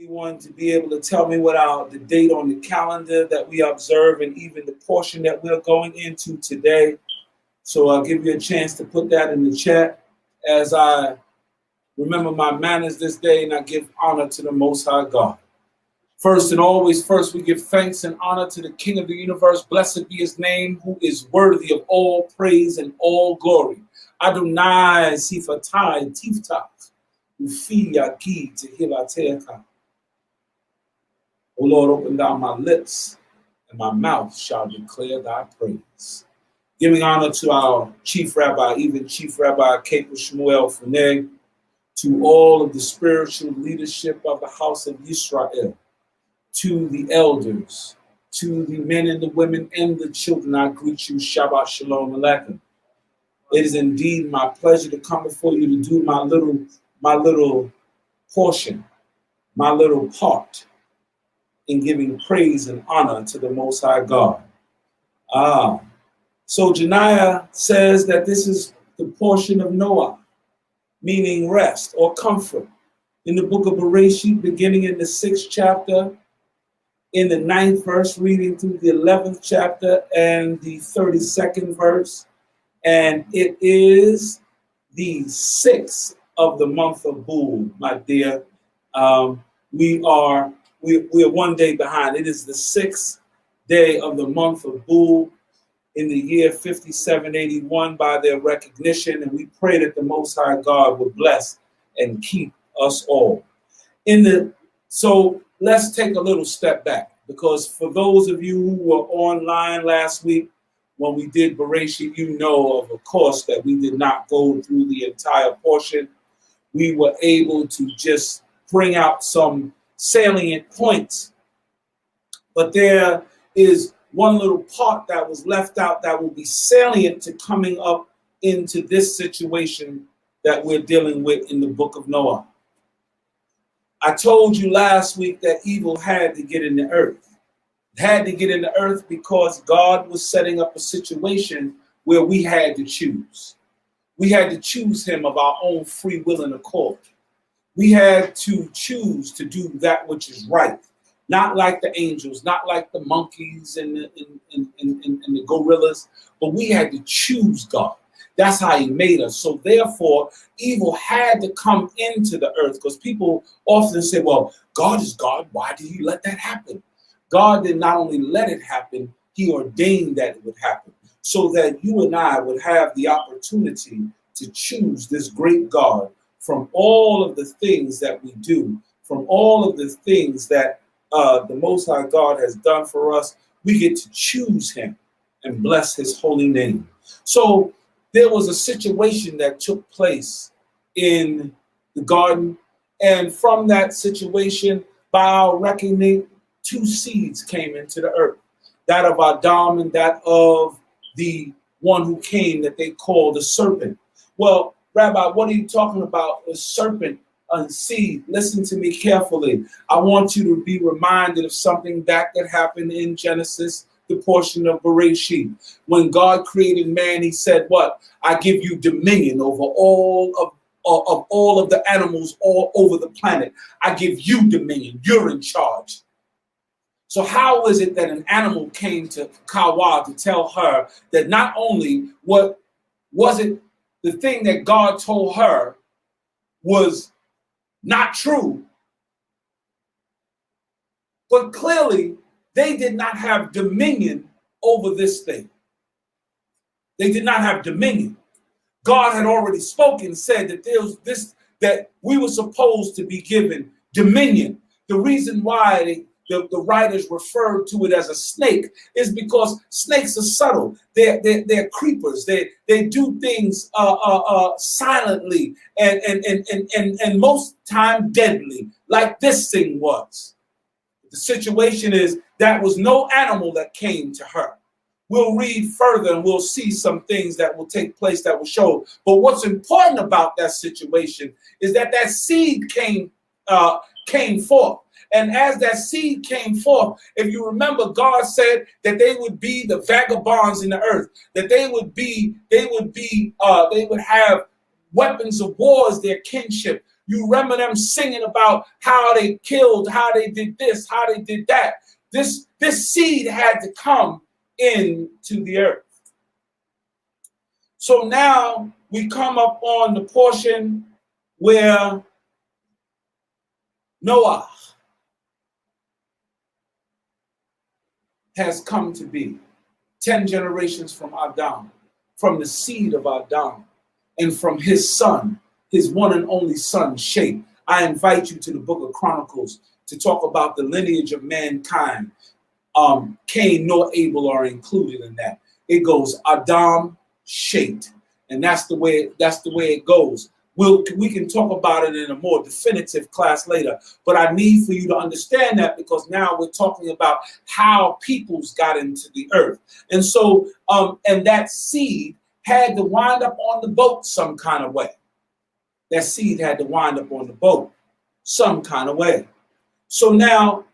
anyone to be able to tell me what the date on the calendar that we observe and even the portion that we're going into today. So I'll give you a chance to put that in the chat as I remember my manners this day and I give honor to the Most High God. First and always, we give thanks and honor to the King of the universe. Blessed be his name, who is worthy of all praise and all glory. Adonai sifatai tiftach, ufi yaki tehilateaka. O Lord, open down my lips, and my mouth shall declare thy praise. Giving honor to our Chief Rabbi, even Chief Rabbi Keiko Shmuel Funeg, to all of the spiritual leadership of the house of Yisrael, to the elders, to the men and the women and the children, I greet you, Shabbat Shalom Aleichem. It is indeed my pleasure to come before you to do my little portion, my little part in giving praise and honor to the Most High God. So Janaiah says that this is the portion of Noah, meaning rest or comfort. In the book of Bereshit, beginning in the 6th chapter, in the 9th verse, reading through the 11th chapter and the 32nd verse. And it is the 6th of the month of Bul, my dear. We are one day behind. It is the 6th day of the month of Bul in the year 5781 by their recognition. And we pray that the Most High God would bless and keep us all. So let's take a little step back, because for those of you who were online last week when we did Bereshit, you know of course that we did not go through the entire portion. We were able to just bring out some salient points. But there is one little part that was left out that will be salient to coming up into this situation that we're dealing with in the book of Noah. I told you last week that evil had to get in the earth. It had to get in the earth because God was setting up a situation where we had to choose. We had to choose him of our own free will and accord. We had to choose to do that which is right. Not like the angels, not like the monkeys and the gorillas, but we had to choose God. That's how he made us. So therefore, evil had to come into the earth, because people often say, well, God is God. Why did he let that happen? God did not only let it happen, he ordained that it would happen, so that you and I would have the opportunity to choose this great God from all of the things that we do, from all of the things that the Most High God has done for us. We get to choose him and bless his holy name. So there was a situation that took place in the garden, and from that situation, by our reckoning, 2 seeds came into the earth, that of Adam and that of the one who came that they call the serpent. Well, Rabbi, what are you talking about? A serpent and seed. Listen to me carefully. I want you to be reminded of something that happened in Genesis, the portion of Bereshit. When God created man, he said, what? I give you dominion over all of the animals all over the planet. I give you dominion. You're in charge. So how is it that an animal came to Kawa to tell her that not only what was it the thing that God told her was not true, but clearly they did not have dominion over this thing. They did not have dominion. God had already spoken, said that there was this, that we were supposed to be given dominion. The reason why the writers referred to it as a snake is because snakes are subtle. They're creepers. They do things silently and most time deadly, like this thing was. The situation is that was no animal that came to her. We'll read further and we'll see some things that will take place that will show. But what's important about that situation is that that seed came forth. And as that seed came forth, if you remember, God said that they would be the vagabonds in the earth, that they would have weapons of war as their kinship. You remember them singing about how they killed, how they did this, how they did that. This seed had to come into the earth. So now we come up on the portion where Noah has come to be. 10 generations from Adam, from the seed of Adam, and from his son, his one and only son, Shem. I invite you to the book of Chronicles to talk about the lineage of mankind. Cain nor Abel are included in that. It goes Adam, Shem, and that's the way it goes. We can talk about it in a more definitive class later, but I need for you to understand that, because now we're talking about how peoples got into the earth. And so, and that seed had to wind up on the boat some kind of way. That seed had to wind up on the boat some kind of way. So now,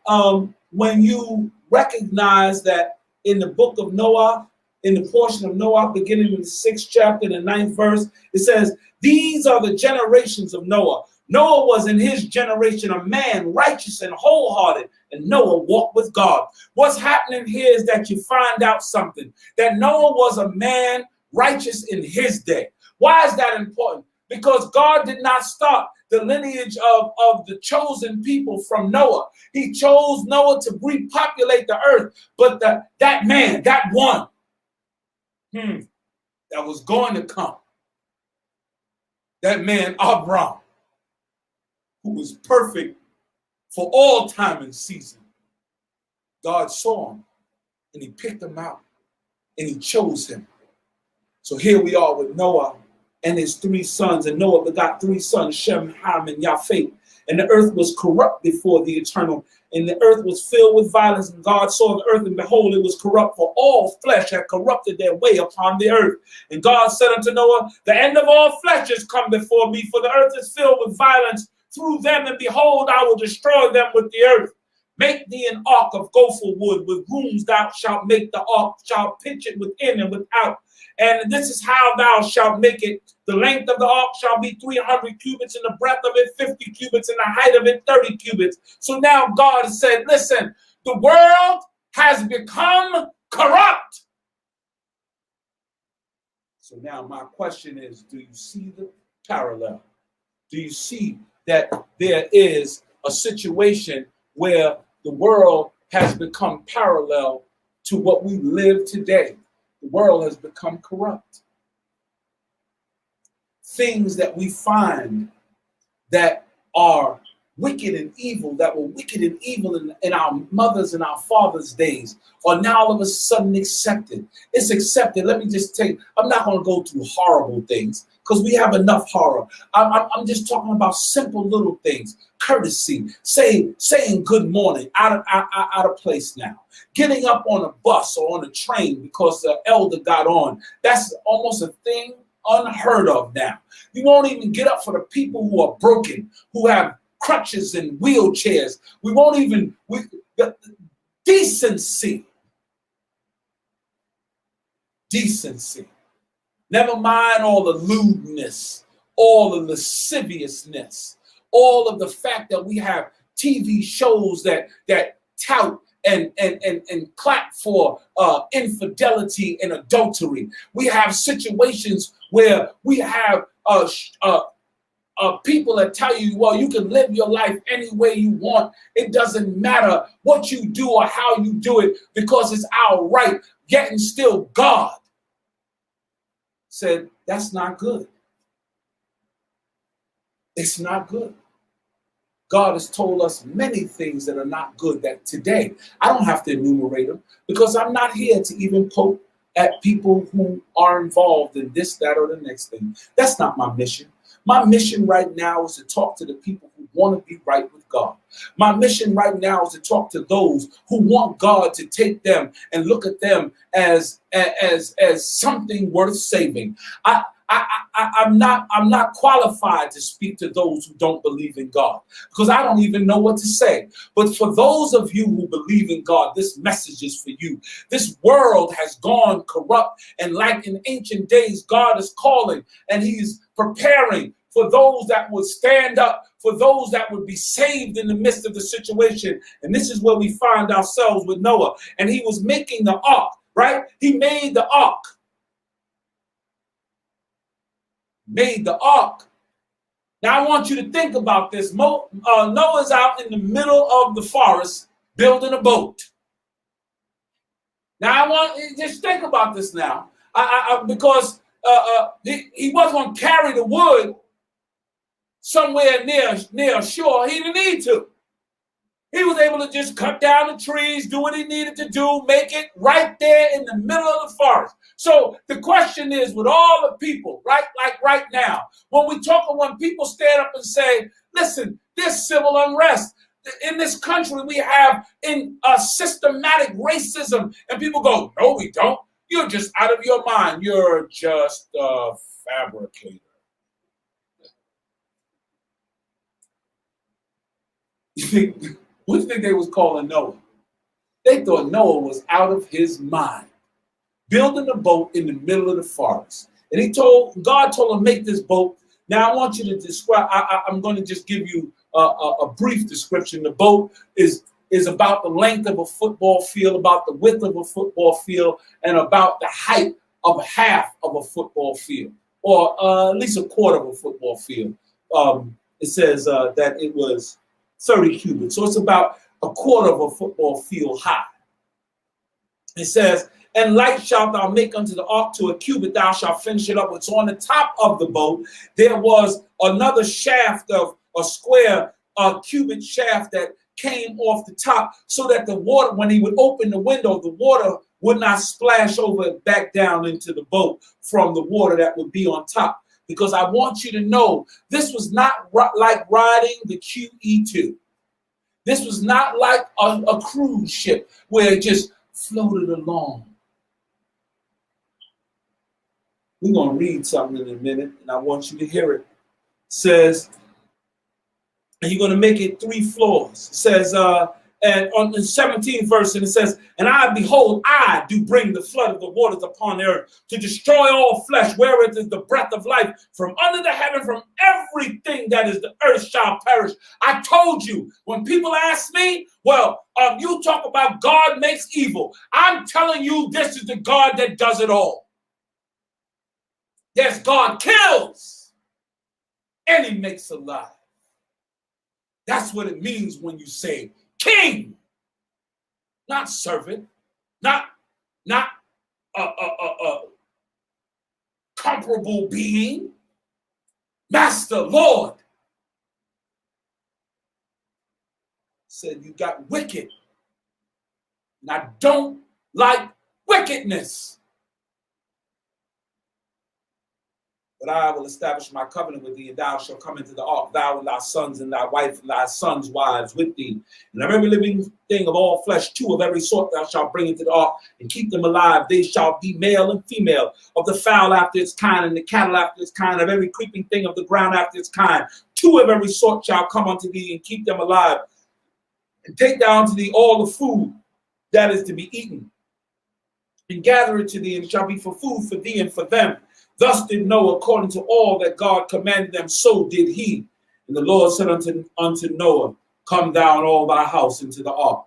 when you recognize that in the book of Noah, in the portion of Noah, beginning in the 6th chapter, the 9th verse, it says, these are the generations of Noah. Noah was in his generation a man righteous and wholehearted, and Noah walked with God. What's happening here is that you find out something, that Noah was a man righteous in his day. Why is that important? Because God did not start the lineage of the chosen people from Noah. He chose Noah to repopulate the earth, but that man, that one, that was going to come, that man Abraham, who was perfect for all time and season, God saw him and he picked him out and he chose him. So here we are with Noah and his 3 sons, and Noah begot 3 sons, Shem, Ham, and Japheth. And the earth was corrupt before the Eternal, and the earth was filled with violence. And God saw the earth, and behold, it was corrupt, for all flesh had corrupted their way upon the earth. And God said unto Noah, the end of all flesh is come before me, for the earth is filled with violence through them, and behold, I will destroy them with the earth. Make thee an ark of gopher wood, with rooms thou shalt make the ark, shalt pitch it within and without. And this is how thou shalt make it. The length of the ark shall be 300 cubits, and the breadth of it 50 cubits, and the height of it 30 cubits. So now God said, listen, the world has become corrupt. So now my question is, do you see the parallel? Do you see that there is a situation where the world has become parallel to what we live today? The world has become corrupt. Things that we find that are wicked and evil, that were wicked and evil in our mothers and our fathers' days, are now all of a sudden accepted. It's accepted. Let me just tell you, I'm not going to go through horrible things because we have enough horror. I'm just talking about simple little things. Courtesy, saying good morning out of place now. Getting up on a bus or on a train because the elder got on. That's almost a thing unheard of now. You won't even get up for the people who are broken, who have crutches and wheelchairs. We won't even, decency. Never mind all the lewdness, all the lasciviousness, all of the fact that we have TV shows that tout and clap for infidelity and adultery. We have situations where we have people that tell you, well, you can live your life any way you want. It doesn't matter what you do or how you do it because it's our right. Yet and still God said, that's not good. It's not good. God has told us many things that are not good that today, I don't have to enumerate them because I'm not here to even poke at people who are involved in this, that, or the next thing. That's not my mission. My mission right now is to talk to the people who want to be right with God. My mission right now is to talk to those who want God to take them and look at them as something worth saving. I'm not qualified to speak to those who don't believe in God, because I don't even know what to say. But for those of you who believe in God, this message is for you. This world has gone corrupt, and like in ancient days, God is calling and he's preparing for those that would stand up, for those that would be saved in the midst of the situation. And this is where we find ourselves with Noah. And he was making the ark, right? He made the ark. Made the ark. Now I want you to think about this. Noah's out in the middle of the forest building a boat. Now I want you to just think about this now. Because he wasn't going to carry the wood somewhere near shore. He didn't need to. He was able to just cut down the trees, do what he needed to do, make it right there in the middle of the forest. So the question is, with all the people, right, like right now, when people stand up and say, listen, there's civil unrest. In this country, we have systematic racism, and people go, no, we don't. You're just out of your mind. You're just a fabricator. What do you think they was calling Noah? They thought Noah was out of his mind, building a boat in the middle of the forest. And God told him, make this boat. Now I want you to describe, I'm going to just give you a brief description. The boat is about the length of a football field, about the width of a football field, and about the height of half of a football field, or at least a quarter of a football field. It says that it was 30 cubits. So it's about a quarter of a football field high. It says, and light shalt thou make unto the ark to a cubit, thou shalt finish it up with. So on the top of the boat, there was another shaft of a square cubit shaft that came off the top, so that the water, when he would open the window, the water would not splash over back down into the boat from the water that would be on top. Because I want you to know, this was not like riding the QE2. This was not like a cruise ship where it just floated along. We're going to read something in a minute, and I want you to hear it. It says, and you're going to make it 3 floors. It says, and on the 17th verse, and it says, and behold, I do bring the flood of the waters upon the earth to destroy all flesh, wherewith is the breath of life. From under the heaven, from everything that is the earth shall perish. I told you, when people ask me, well, you talk about God makes evil. I'm telling you, this is the God that does it all. Yes, God kills, and he makes alive. That's what it means when you say king, not servant, not comparable being, master, Lord. Said you got wicked, and I don't like wickedness. But I will establish my covenant with thee, and thou shalt come into the ark, thou and thy sons and thy wife and thy sons' wives with thee. And of every living thing of all flesh, 2 of every sort thou shalt bring into the ark, and keep them alive. They shall be male and female, of the fowl after its kind, and the cattle after its kind, of every creeping thing of the ground after its kind. 2 of every sort shall come unto thee, and keep them alive. And take thou unto thee all the food that is to be eaten, and gather it to thee, and it shall be for food for thee and for them. Thus did Noah, according to all that God commanded them, so did he. And the Lord said unto Noah, come down all thy house into the ark,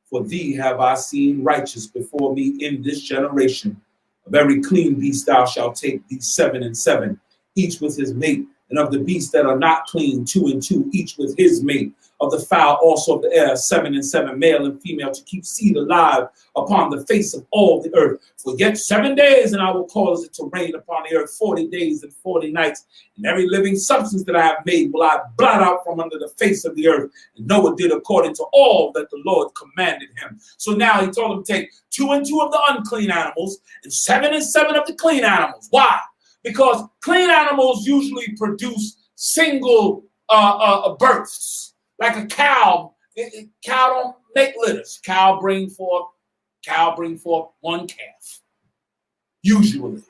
for thee have I seen righteous before me in this generation. Of every clean beast thou shalt take thee 7 and 7, each with his mate, and of the beasts that are not clean 2 and 2, each with his mate. Of the fowl also of the air 7 and 7, male and female, to keep seed alive upon the face of all the earth. For yet 7 days, and I will cause it to rain upon the earth 40 days and 40 nights. And every living substance that I have made will I blot out from under the face of the earth. And Noah did according to all that the Lord commanded him. So now he told him to take 2 and 2 of the unclean animals and 7 and 7 of the clean animals. Why? Because clean animals usually produce single births. Like a cow, cow don't make litters. Cow bring forth 1 calf, usually.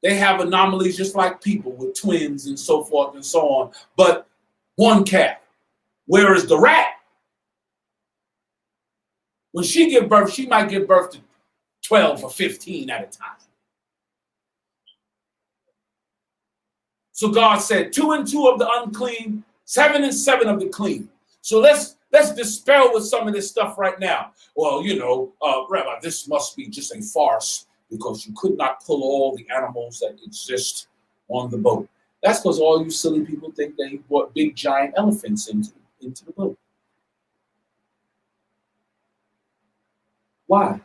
They have anomalies just like people with twins and so forth and so on, but one calf. Whereas the rat, when she gives birth, she might give birth to 12 or 15 at a time. So God said 2 and 2 of the unclean, 7 and 7 of the clean. So let's dispel with some of this stuff right now. Well, Rabbi, this must be just a farce because you could not pull all the animals that exist on the boat. That's because all you silly people think they brought big giant elephants into the boat. Why?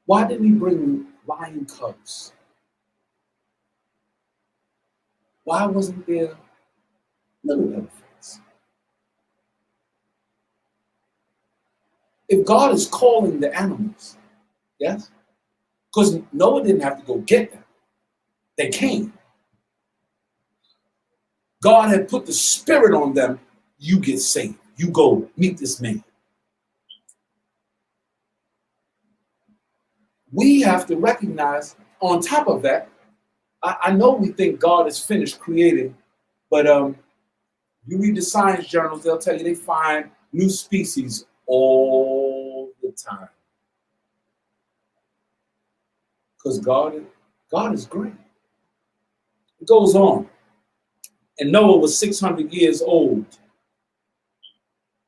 Why didn't he bring lion cubs? Why wasn't there little elephants? If God is calling the animals, yes? Because Noah didn't have to go get them. They came. God had put the spirit on them. You get saved. You go meet this man. We have to recognize, on top of that, I know we think God is finished creating, but you read the science journals, they'll tell you they find new species all the time. Because God is great. It goes on. And Noah was 600 years old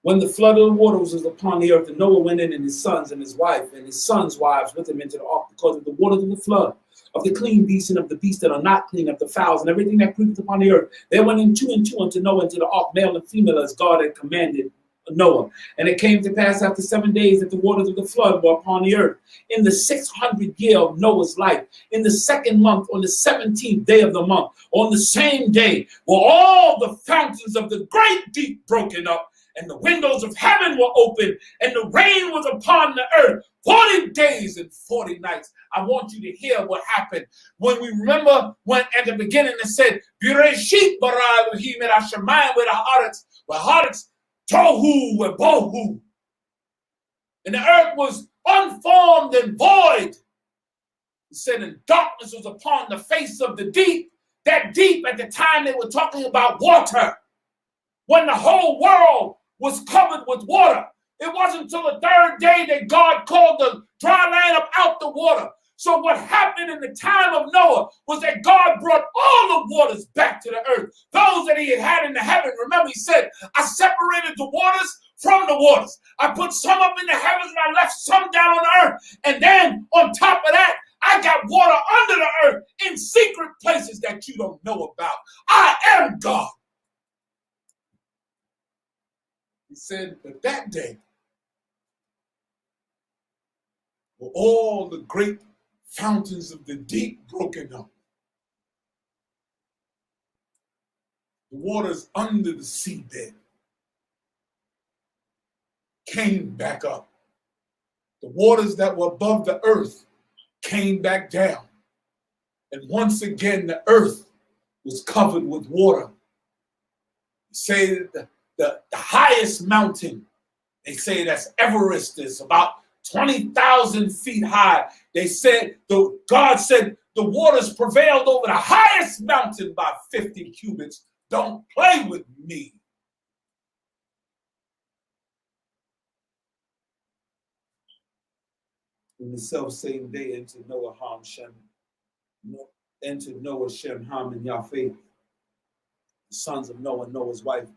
when the flood of the waters was upon the earth, and Noah went in, and his sons and his wife and his sons' wives with him into the ark, because of the waters of the flood, of the clean beasts and of the beasts that are not clean, of the fowls and everything that creepeth upon the earth. They went in 2 and 2 unto Noah into the ark, male and female, as God had commanded Noah. And it came to pass after 7 days that the waters of the flood were upon the earth. In the 600th year of Noah's life, in the 2nd month, on the 17th day of the month, on the same day, were all the fountains of the great deep broken up, and the windows of heaven were open, and the rain was upon the earth 40 days and 40 nights. I want you to hear what happened. When we remember when at the beginning it said, Bereshit bara Elohim et hashamayim v'haaretz tohu v'bohu. And the earth was unformed and void. It said, and darkness was upon the face of the deep. That deep, at the time they were talking about water. When the whole world was covered with water. It wasn't until the 3rd day that God called the dry land up out the water. So what happened in the time of Noah was that God brought all the waters back to the earth. Those that he had in the heaven. Remember, he said, I separated the waters from the waters. I put some up in the heavens and I left some down on the earth. And then on top of that, I got water under the earth in secret places that you don't know about. I am God. He said that day were all the great fountains of the deep broken up. The waters under the seabed came back up. The waters that were above the earth came back down. And once again, the earth was covered with water. He said that the highest mountain, they say that's Everest, is about 20,000 feet high. They said, God said the waters prevailed over the highest mountain by 50 cubits. Don't play with me. In the self-same day, entered Noah, Shem, Ham, and Yafet, the sons of Noah, Noah's wife,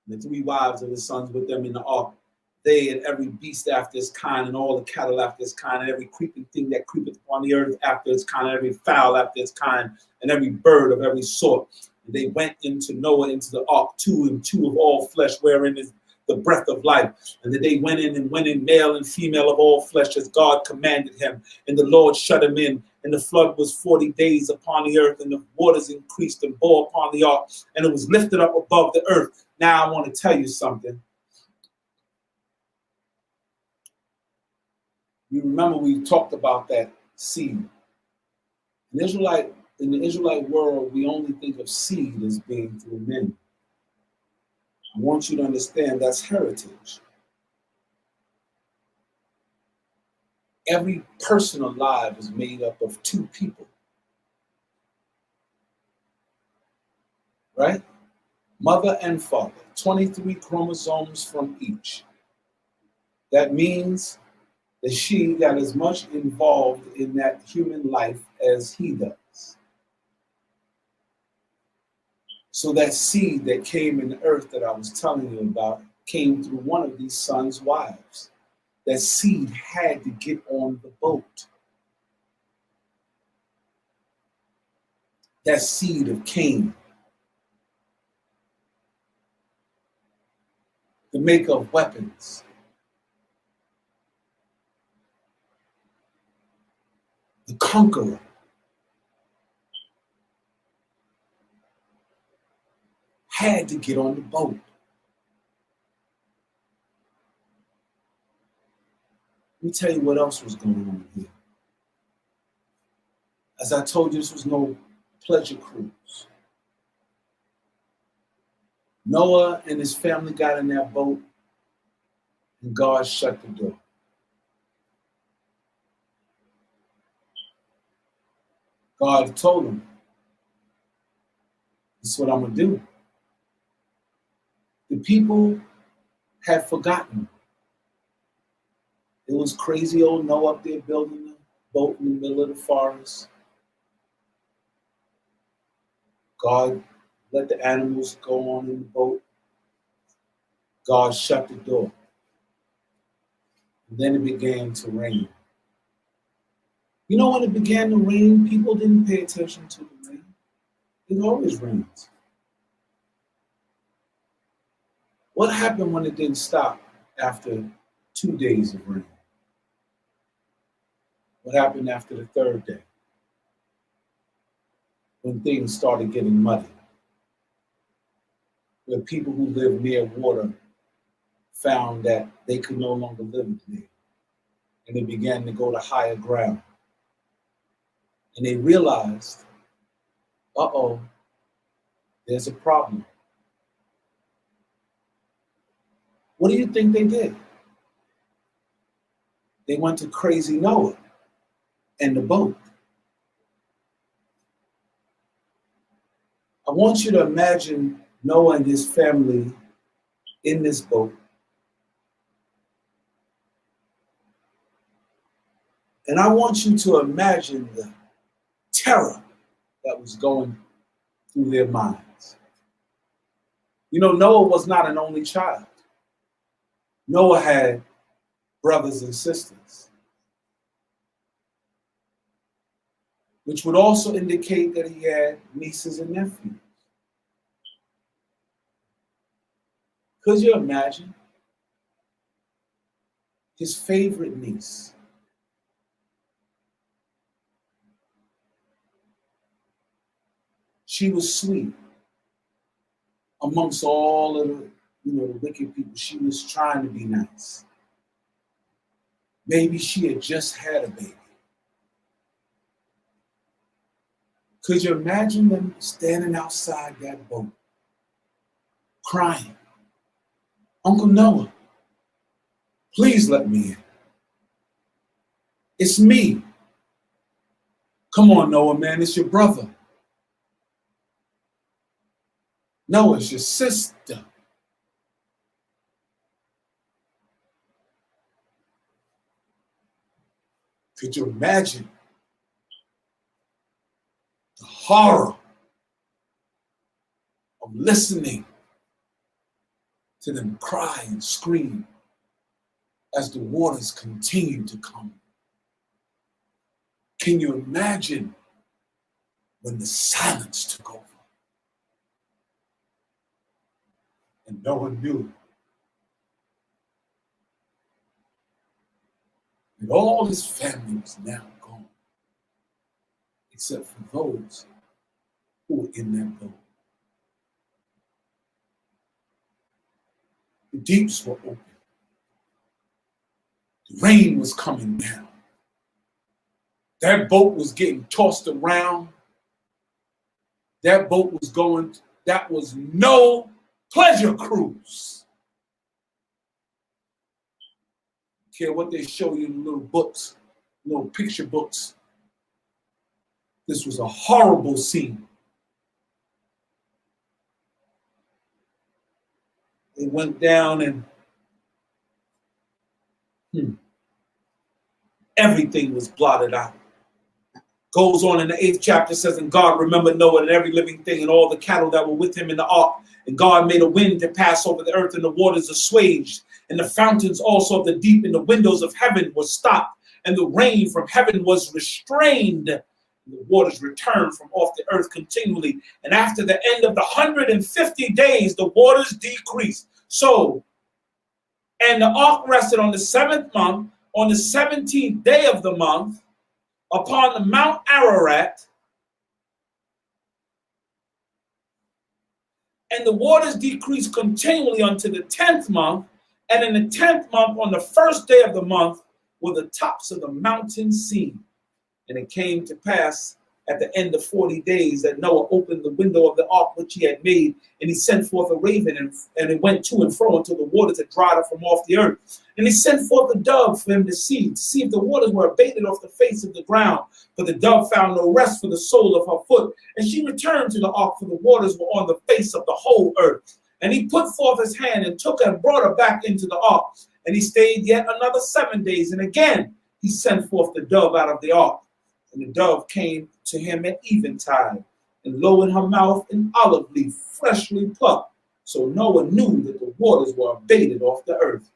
and the 3 wives of his sons with them in the ark. They and every beast after its kind, and all the cattle after its kind, and every creeping thing that creepeth upon the earth after its kind, and every fowl after its kind, and every bird of every sort. And they went into Noah into the ark, 2 and 2 of all flesh, wherein is the breath of life. And that they went in, male and female of all flesh, as God commanded him. And the Lord shut him in. And the flood was 40 days upon the earth, and the waters increased and bore upon the ark, and it was lifted up above the earth. Now I want to tell you something. You remember we talked about that seed. In the Israelite world, we only think of seed as being through men. I want you to understand that's heritage. Every person alive is made up of two people, right? Mother and father, 23 chromosomes from each. That means that she got as much involved in that human life as he does. So that seed that came in the earth that I was telling you about came through one of these sons' wives. That seed had to get on the boat. That seed of Cain, the maker of weapons, the conqueror, had to get on the boat. Let me tell you what else was going on here. As I told you, this was no pleasure cruise. Noah and his family got in that boat, and God shut the door. God told him, this is what I'm going to do. The people had forgotten. It was crazy old Noah up there building a boat in the middle of the forest. God let the animals go on in the boat. God shut the door. And then it began to rain. You know, when it began to rain, people didn't pay attention to the rain. It always rains. What happened when it didn't stop after 2 days of rain? What happened after the third day? When things started getting muddy. Where people who live near water found that they could no longer live there. And they began to go to higher ground. And they realized, there's a problem. What do you think they did? They went to crazy Noah and the boat. I want you to imagine Noah and his family in this boat. And I want you to imagine the terror that was going through their minds. You know, Noah was not an only child. Noah had brothers and sisters, which would also indicate that he had nieces and nephews. Could you imagine his favorite niece? She was sweet amongst all of the wicked people. She was trying to be nice. Maybe she had just had a baby. Could you imagine them standing outside that boat, crying, Uncle Noah, please let me in. It's me. Come on, Noah, man, it's your brother. No, it's your sister. Could you imagine the horror of listening to them cry and scream as the waters continue to come? Can you imagine when the silence took over? And no one knew that all his family was now gone, except for those who were in that boat. The deeps were open. The rain was coming down. That boat was getting tossed around. That boat was going, that was no pleasure cruise. Care what they show you in the little books picture books. This was a horrible scene. They went down and everything was blotted out. Goes on in the 8th chapter, says, and God remembered Noah and every living thing and all the cattle that were with him in the ark. And God made a wind to pass over the earth, and the waters assuaged, and the fountains also of the deep and the windows of heaven were stopped, and the rain from heaven was restrained. And the waters returned from off the earth continually. And after the end of the 150 days, the waters decreased. So, and the ark rested on the 7th month, on the 17th day of the month, upon the Mount Ararat, and the waters decreased continually unto the 10th month, and in the 10th month, on the 1st day of the month, were the tops of the mountains seen. And it came to pass at the end of 40 days that Noah opened the window of the ark which he had made, and he sent forth a raven, and it went to and fro until the waters had dried up from off the earth. And he sent forth a dove for him to see if the waters were abated off the face of the ground. But the dove found no rest for the sole of her foot, and she returned to the ark, for the waters were on the face of the whole earth. And he put forth his hand and took her and brought her back into the ark. And he stayed yet another 7 days, and again he sent forth the dove out of the ark. And the dove came to him at eventide, and lo, in her mouth an olive leaf freshly plucked. So Noah knew that the waters were abated off the earth.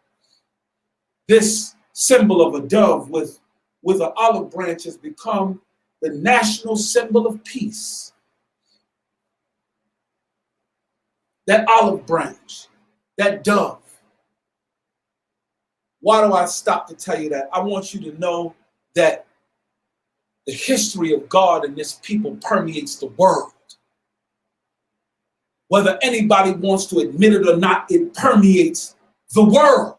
This symbol of a dove with an olive branch has become the national symbol of peace. That olive branch, that dove. Why do I stop to tell you that? I want you to know that the history of God and this people permeates the world. Whether anybody wants to admit it or not, it permeates the world.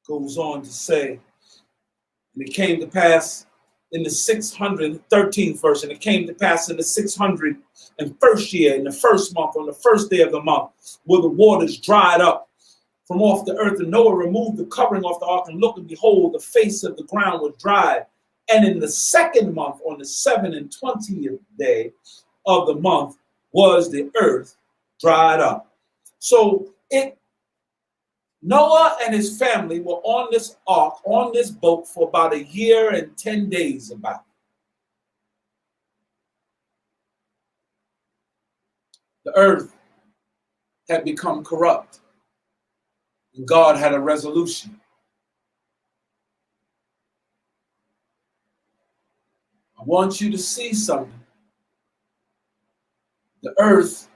Goes on to say, and it came to pass in the 613th verse, and it came to pass in the 601st year, in the 1st month, on the 1st day of the month, where the waters dried up from off the earth, and Noah removed the covering off the ark, and looked, and behold, the face of the ground was dried. And in the 2nd month, on the 27th day of the month, was the earth dried up. So Noah and his family were on this ark, on this boat, for about 1 year and 10 days about. The earth had become corrupt. And God had a resolution. I want you to see something. The earth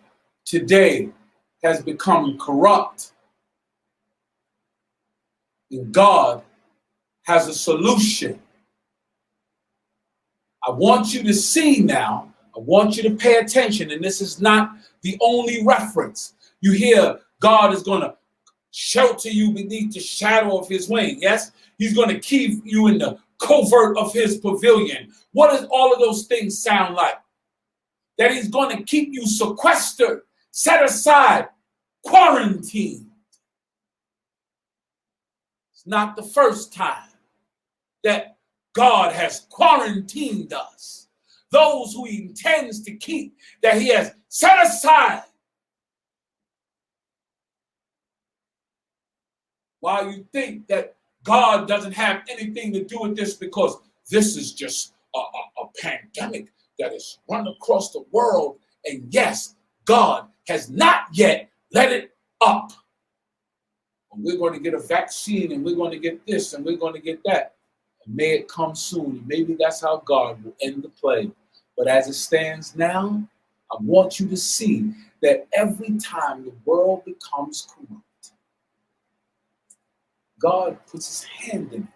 today has become corrupt. And God has a solution. I want you to see now. I want you to pay attention. And this is not the only reference. You hear God is going to shelter you beneath the shadow of his wing. Yes, he's going to keep you in the covert of his pavilion. What does all of those things sound like? That he's going to keep you sequestered, set aside, quarantined. It's not the first time that God has quarantined us. Those who he intends to keep, that he has set aside. While you think that God doesn't have anything to do with this because this is just a pandemic that has run across the world. And yes, God has not yet let it up. We're going to get a vaccine, and we're going to get this, and we're going to get that. And may it come soon. Maybe that's how God will end the plague. But as it stands now, I want you to see that every time the world becomes corrupt, God puts his hand in it.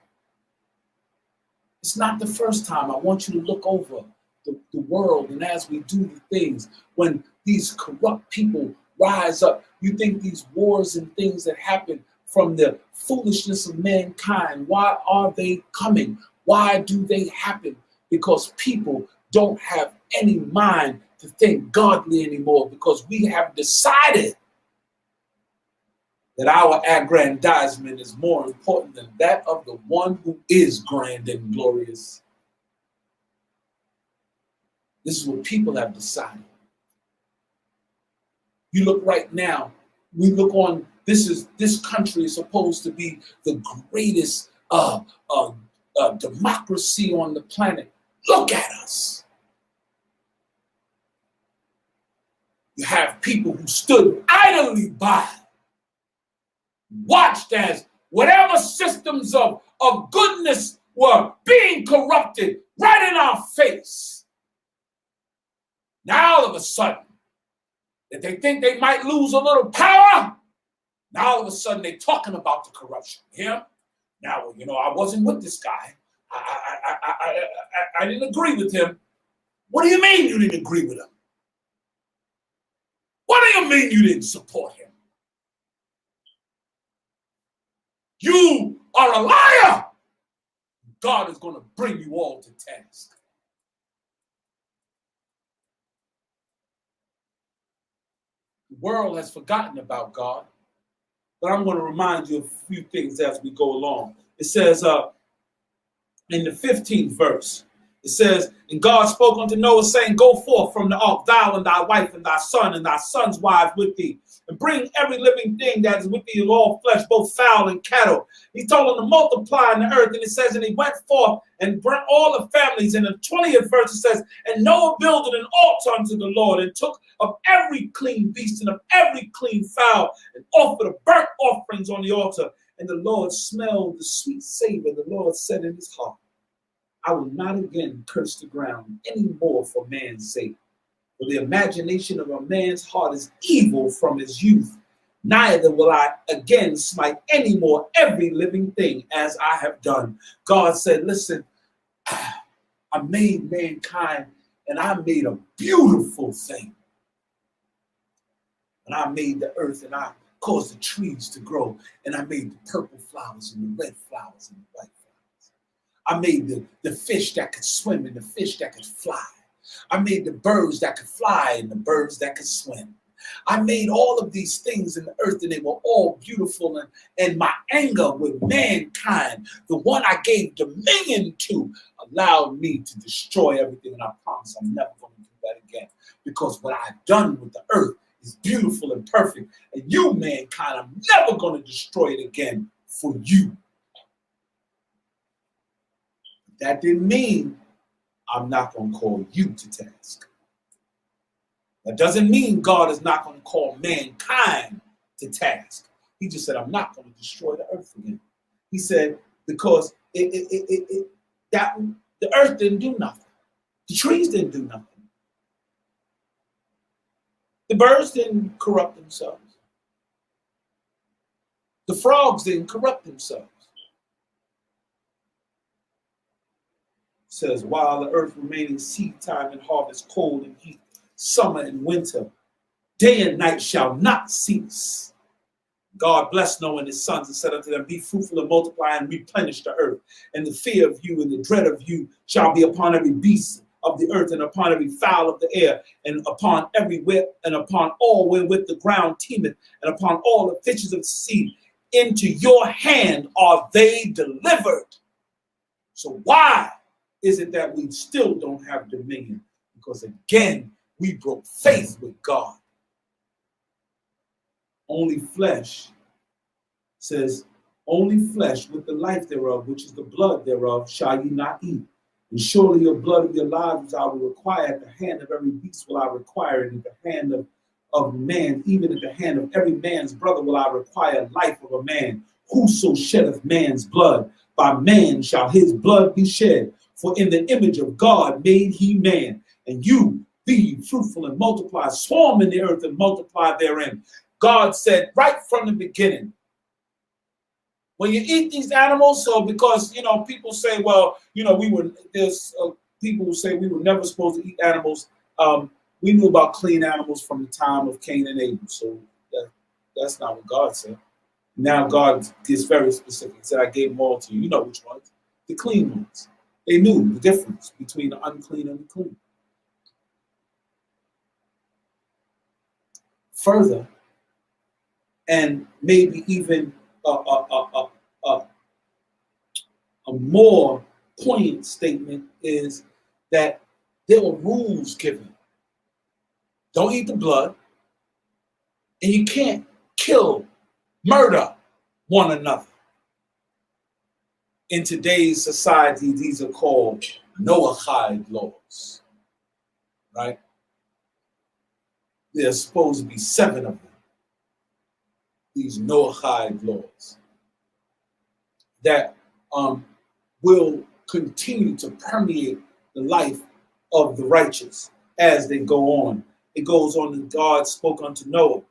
It's not the first time. I want you to look over the world, and as we do the things, when these corrupt people rise up, you think these wars and things that happen from the foolishness of mankind, why are they coming? Why do they happen? Because people don't have any mind to think godly anymore, because we have decided that our aggrandizement is more important than that of the one who is grand and glorious. This is what people have decided. You look right now, we look on, this country is supposed to be the greatest democracy on the planet. Look at us. You have people who stood idly by, watched as whatever systems of goodness were being corrupted right in our face. Now all of a sudden, that they think they might lose a little power, now all of a sudden they're talking about the corruption. Him? Now, I wasn't with this guy. I didn't agree with him. What do you mean you didn't agree with him? What do you mean you didn't support him? You are a liar. God is going to bring you all to task. The world has forgotten about God, but I'm going to remind you of a few things as we go along. It says in the 15th verse, it says, and God spoke unto Noah, saying, go forth from the ark, thou and thy wife and thy son and thy son's wives with thee, and bring every living thing that is with thee of all flesh, both fowl and cattle. He told him to multiply in the earth, and it says, and he went forth and brought all the families. In the 20th verse it says, and Noah builded an altar unto the Lord, and took of every clean beast and of every clean fowl, and offered a burnt offerings on the altar. And the Lord smelled the sweet savor. The Lord said in his heart, I will not again curse the ground any more for man's sake. For the imagination of a man's heart is evil from his youth. Neither will I again smite any more every living thing as I have done. God said, listen, I made mankind and I made a beautiful thing. And I made the earth and I caused the trees to grow. And I made the purple flowers and the red flowers and the white flowers. I made the fish that could swim and the fish that could fly. I made the birds that could fly and the birds that could swim. I made all of these things in the earth and they were all beautiful. And my anger with mankind, the one I gave dominion to, allowed me to destroy everything. And I promise I'm never going to do that again. Because what I've done with the earth is beautiful and perfect. And you, mankind, I'm never going to destroy it again for you. That didn't mean I'm not going to call you to task. That doesn't mean God is not going to call mankind to task. He just said, I'm not going to destroy the earth again. He said, because the earth didn't do nothing. The trees didn't do nothing. The birds didn't corrupt themselves. The frogs didn't corrupt themselves. Says, while the earth remaining seed time and harvest, cold and heat, summer and winter, day and night shall not cease. God blessed Noah and his sons and said unto them, be fruitful and multiply and replenish the earth. And the fear of you and the dread of you shall be upon every beast of the earth and upon every fowl of the air and upon every whip and upon all wherewith the ground teemeth and upon all the fishes of the sea. Into your hand are they delivered. So why is it that we still don't have dominion? Because again, we broke faith with God. Only flesh, says, only flesh with the life thereof, which is the blood thereof, shall ye not eat. And surely your blood of your lives I will require. At the hand of every beast will I require it. At the hand of man, even at the hand of every man's brother will I require life of a man. Whoso sheddeth man's blood, by man shall his blood be shed. For in the image of God made he man. And you be fruitful and multiply, swarm in the earth and multiply therein. God said right from the beginning, when you eat these animals, so because, people say, well, people who say we were never supposed to eat animals. We knew about clean animals from the time of Cain and Abel. So that's not what God said. Now God gets very specific. He said, I gave them all to you. You know which ones? The clean ones. They knew the difference between the unclean and the clean. Further, and maybe even a more poignant statement is that there were rules given. Don't eat the blood, and you can't murder one another. In today's society, these are called Noahide laws, right? There's supposed to be 7 of them, these Noahide laws, that will continue to permeate the life of the righteous as they go on. It goes on that God spoke unto Noah,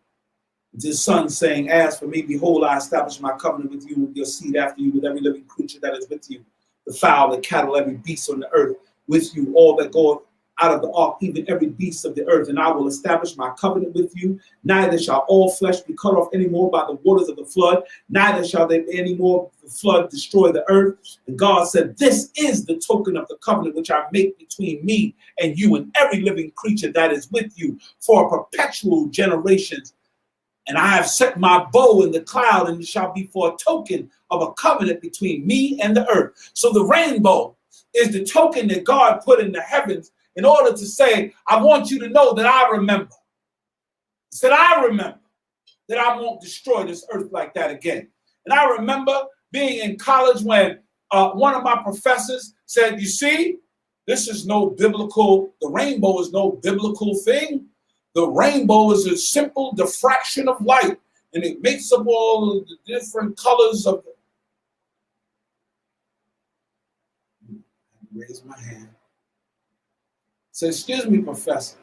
his son, saying, as for me, behold, I establish my covenant with you, with your seed after you, with every living creature that is with you, the fowl, the cattle, every beast on the earth, with you, all that go out of the ark, even every beast of the earth. And I will establish my covenant with you. Neither shall all flesh be cut off anymore by the waters of the flood. Neither shall there be any more the flood destroy the earth. And God said, this is the token of the covenant which I make between me and you and every living creature that is with you for perpetual generations. And I have set my bow in the cloud, and it shall be for a token of a covenant between me and the earth. So the rainbow is the token that God put in the heavens in order to say, I want you to know that I remember. He said, I remember that I won't destroy this earth like that again. And I remember being in college when one of my professors said, you see, this is no biblical, the rainbow is no biblical thing. The rainbow is a simple diffraction of light, and it makes up all the different colors of it. Raise my hand. Say, excuse me, professor.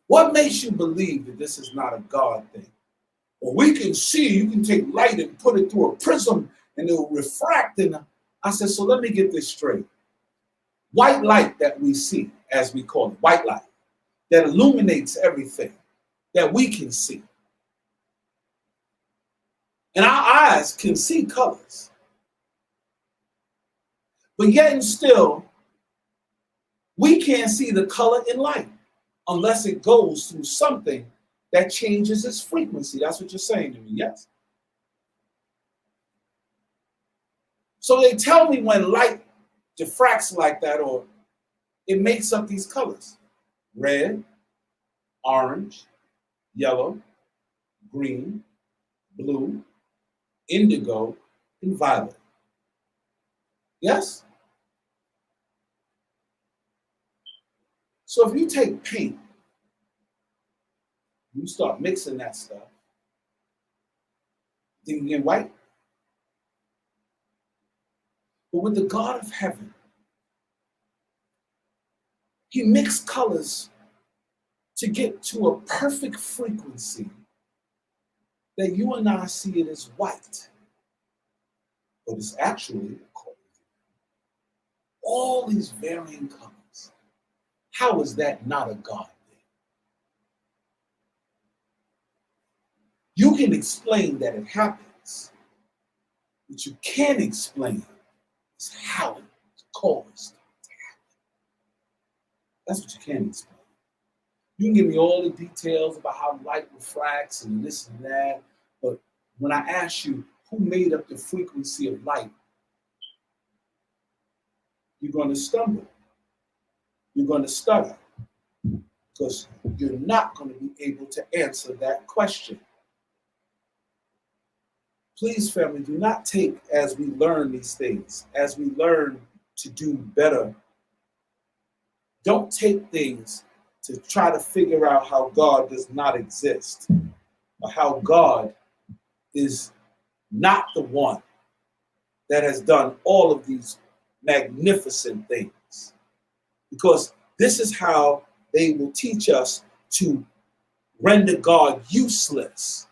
What makes you believe that this is not a God thing? Well, we can see, you can take light and put it through a prism and it will refract. And I said, so let me get this straight. White light that we see, as we call it, white light, that illuminates everything that we can see. And our eyes can see colors. But yet and still, we can't see the color in light unless it goes through something that changes its frequency. That's what you're saying to me, yes? So they tell me when light diffracts like that, or it makes up these colors: red, orange, yellow, green, blue, indigo, and violet. Yes? So if you take paint, you start mixing that stuff, then you get white. But with the God of heaven, he mixed colors to get to a perfect frequency that you and I see it as white. But it's actually all these varying colors. How is that not a God thing? You can explain that it happens, but you can't explain is how it's caused to happen. That's what you can explain. You can give me all the details about how light refracts and this and that, but when I ask you who made up the frequency of light, you're going to stumble. You're going to stutter because you're not going to be able to answer that question. Please, family, do not take, as we learn these things, as we learn to do better, don't take things to try to figure out how God does not exist, or how God is not the one that has done all of these magnificent things. Because this is how they will teach us to render God useless.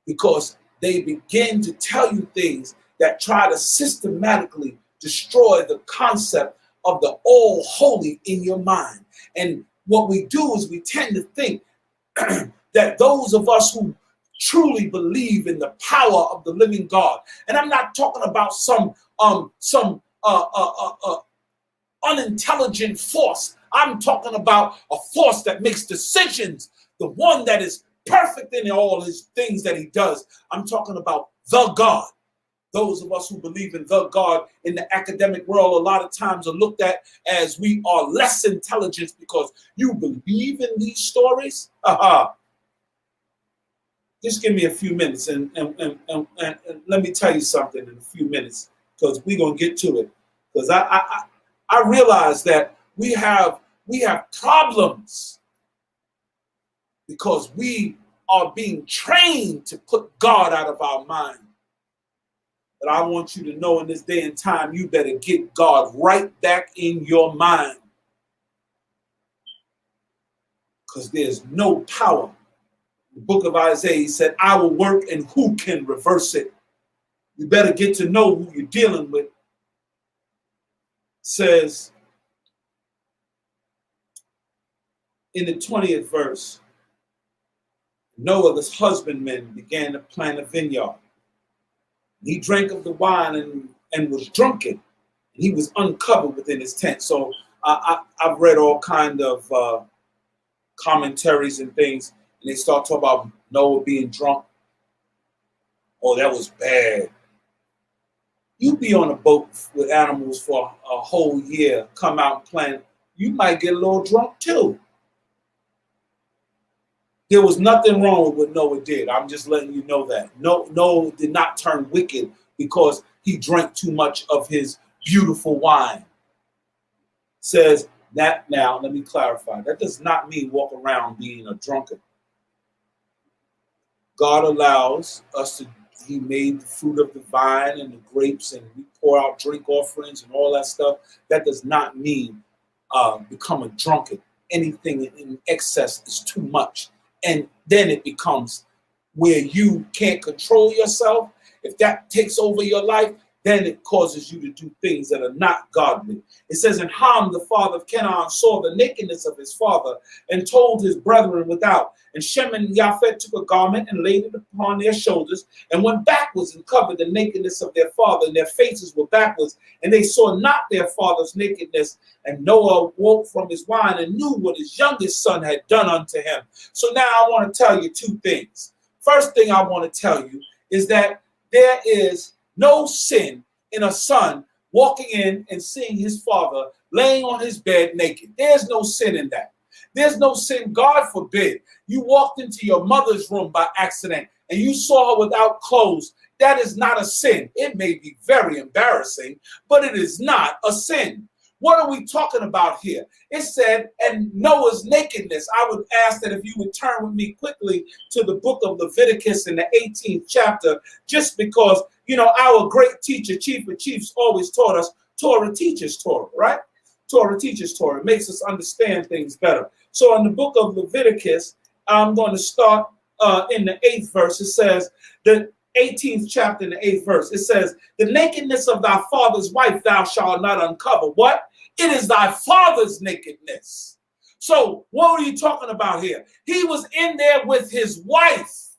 Because they begin to tell you things that try to systematically destroy the concept of the all holy in your mind. And what we do is we tend to think that those of us who truly believe in the power of the living God, and I'm not talking about some unintelligent force. I'm talking about a force that makes decisions, the one that is perfect in all his things that he does. I'm talking about the God. Those of us who believe in the God in the academic world a lot of times are looked at as we are less intelligent because you believe in these stories. Just give me a few minutes and let me tell you something in a few minutes, because we're gonna get to it. Because I realize that we have problems because we are being trained to put God out of our mind. But I want you to know in this day and time, you better get God right back in your mind. Because there's no power. The book of Isaiah, he said, I will work and who can reverse it? You better get to know who you're dealing with. It says in the 20th verse, Noah, the husbandman, began to plant a vineyard. He drank of the wine and was drunken. He was uncovered within his tent. So I've read all kind of commentaries and things, and they start talking about Noah being drunk. Oh, that was bad. You be on a boat with animals for a whole year, come out and plant, you might get a little drunk too. There was nothing wrong with what Noah did. I'm just letting you know that. Noah did not turn wicked because he drank too much of his beautiful wine. Says that now, let me clarify. That does not mean walk around being a drunkard. God allows us to, he made the fruit of the vine and the grapes, and we pour out drink offerings and all that stuff. That does not mean become a drunkard. Anything in excess is too much. And then it becomes where you can't control yourself. If that takes over your life, then it causes you to do things that are not godly. It says, and Ham, the father of Canaan, saw the nakedness of his father and told his brethren without. And Shem and Japheth took a garment and laid it upon their shoulders and went backwards and covered the nakedness of their father, and their faces were backwards, and they saw not their father's nakedness. And Noah woke from his wine and knew what his youngest son had done unto him. So now I want to tell you two things. First thing I want to tell you is that there is no sin in a son walking in and seeing his father laying on his bed naked. There's no sin in that. There's no sin, God forbid, you walked into your mother's room by accident and you saw her without clothes. That is not a sin. It may be very embarrassing, but it is not a sin. What are we talking about here? It said, and Noah's nakedness. I would ask that if you would turn with me quickly to the book of Leviticus in the 18th chapter, just because, you know, our great teacher, Chief of Chiefs, always taught us Torah teaches Torah, right? Torah teaches Torah. It makes us understand things better. So in the book of Leviticus, I'm going to start in the 8th verse. It says, the 18th chapter in the 8th verse, it says, the nakedness of thy father's wife thou shalt not uncover. What? It is thy father's nakedness. So what are you talking about here? He was in there with his wife.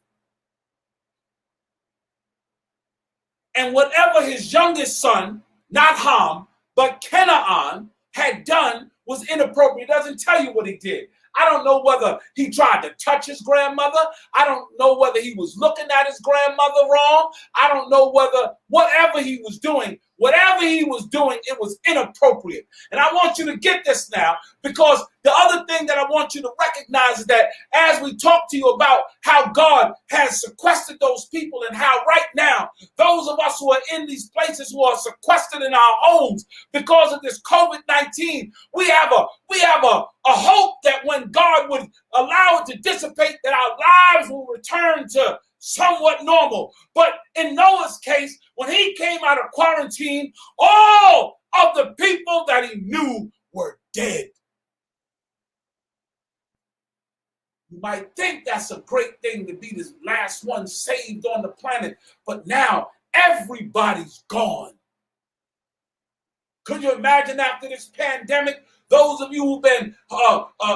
And whatever his youngest son, not Ham, but Canaan, had done was inappropriate. It doesn't tell you what he did. I don't know whether he tried to touch his grandmother. I don't know whether he was looking at his grandmother wrong. I don't know whether whatever he was doing, it was inappropriate. And I want you to get this now, because the other thing that I want you to recognize is that as we talk to you about how God has sequestered those people, and how right now, those of us who are in these places who are sequestered in our homes because of this COVID-19, we have a hope that when God would allow it to dissipate, that our lives will return to somewhat normal. But in Noah's case, when he came out of quarantine, all of the people that he knew were dead. You might think that's a great thing to be the last one saved on the planet, but now everybody's gone. Could you imagine after this pandemic, those of you who've been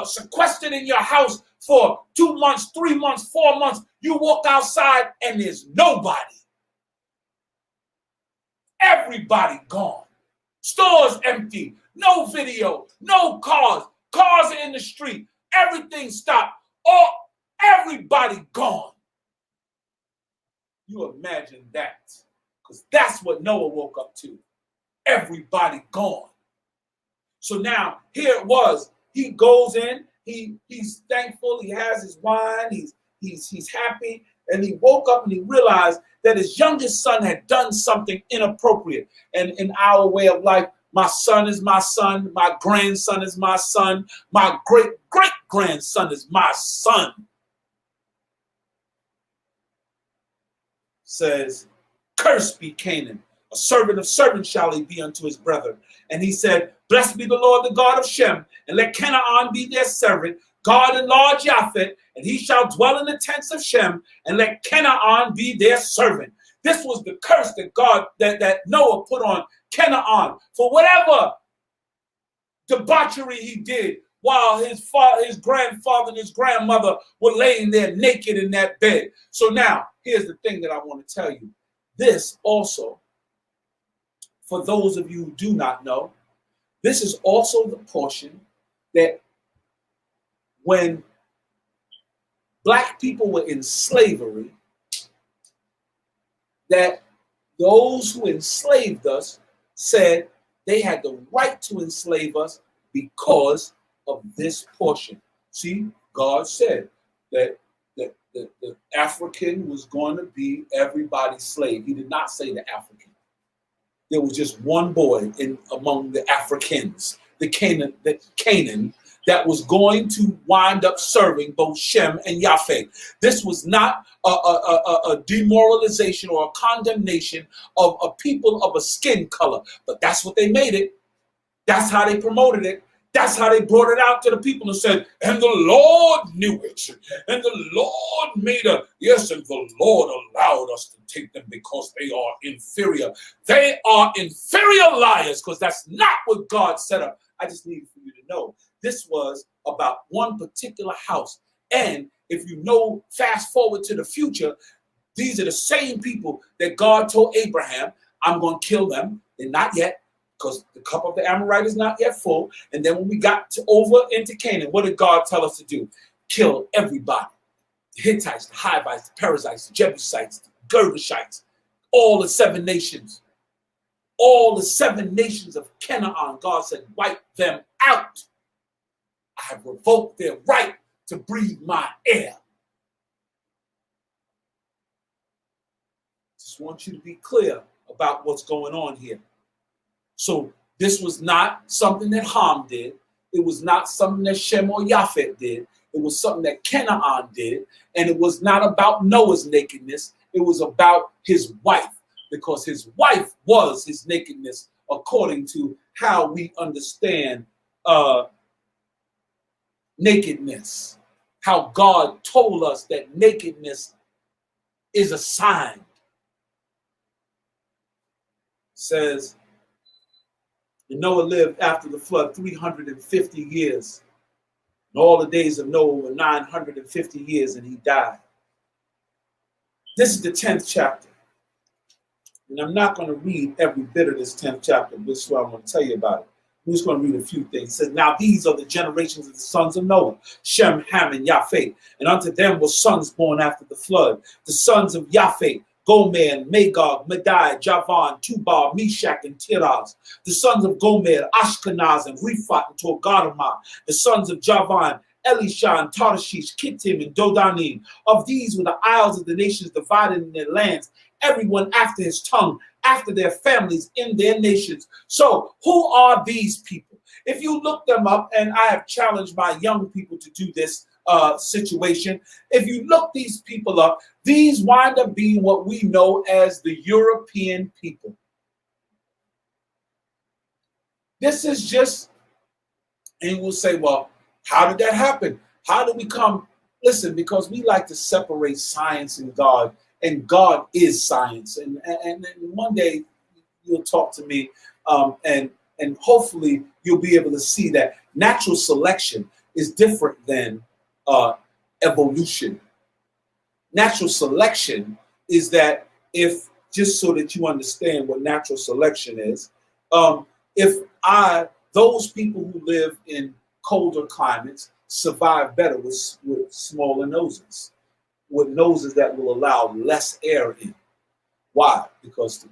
sequestered in your house for 2 months, 3 months, 4 months, you walk outside and there's nobody. Everybody gone. Stores empty. No video. No cars. Cars are in the street. Everything stopped. Everybody gone. You imagine that, because that's what Noah woke up to. Everybody gone. So now here it was. He goes in. He's thankful. He has his wine. He's happy. And he woke up and he realized that his youngest son had done something inappropriate. And in our way of life, my son is my son. My grandson is my son. My great-great-grandson is my son. Says, cursed be Canaan. A servant of servants shall he be unto his brethren. And he said, blessed be the Lord, the God of Shem, and let Canaan be their servant. God enlarge Japheth, and he shall dwell in the tents of Shem, and let Canaan be their servant. This was the curse that that Noah put on Canaan for whatever debauchery he did while his grandfather and his grandmother were laying there naked in that bed. So now, here's the thing that I want to tell you. This also, for those of you who do not know, this is also the portion that when black people were in slavery, that those who enslaved us said they had the right to enslave us because of this portion. See, God said that the African was going to be everybody's slave. He did not say the African. There was just one boy among the Africans, the Canaan that was going to wind up serving both Shem and Japheth. This was not a demoralization or a condemnation of a people of a skin color, but that's what they made it. That's how they promoted it. That's how they brought it out to the people and said, and the Lord knew it. And the Lord made and the Lord allowed us to take them because they are inferior. They are inferior liars, because that's not what God set up. I just need for you to know, this was about one particular house. And if you know, fast forward to the future, these are the same people that God told Abraham, I'm going to kill them. And not yet, because the cup of the Amorite is not yet full. And then when we got over into Canaan, what did God tell us to do? Kill everybody. The Hittites, the Hivites, the Perizzites, the Jebusites, the Girgashites, all the 7 nations. All the 7 nations of Canaan, God said, wipe them out. I have revoked their right to breathe my air. Just want you to be clear about what's going on here. So this was not something that Ham did. It was not something that Shem or Japheth did. It was something that Canaan did. And it was not about Noah's nakedness. It was about his wife, because his wife was his nakedness, according to how we understand nakedness. How God told us that nakedness is a sign. Says, and Noah lived after the flood 350 years. And all the days of Noah were 950 years, and he died. This is the 10th chapter. And I'm not going to read every bit of this 10th chapter. This is what I'm going to tell you about it. I'm just going to read a few things. It says, now these are the generations of the sons of Noah, Shem, Ham, and Japheth. And unto them were sons born after the flood. The sons of Japheth, Gomer, Magog, Madai, Javan, Tubal, Meshach, and Tiraz. The sons of Gomer, Ashkenaz, and Riphat, and Togarmah. The sons of Javan, Elisha, and Tarshish, Kittim, and Dodanim. Of these were the isles of the nations divided in their lands, everyone after his tongue, after their families in their nations. So who are these people? If you look them up, and I have challenged my young people to do this situation, if you look these people up, these wind up being what we know as the European people. This is just, and we'll say, well, how did that happen? How did we come? Listen, because we like to separate science and God is science. And one day you'll talk to me, and hopefully you'll be able to see that natural selection is different than evolution. Natural selection is that, if, just so that you understand what natural selection is, those people who live in colder climates, survive better with smaller noses, with noses that will allow less air in. Why? Because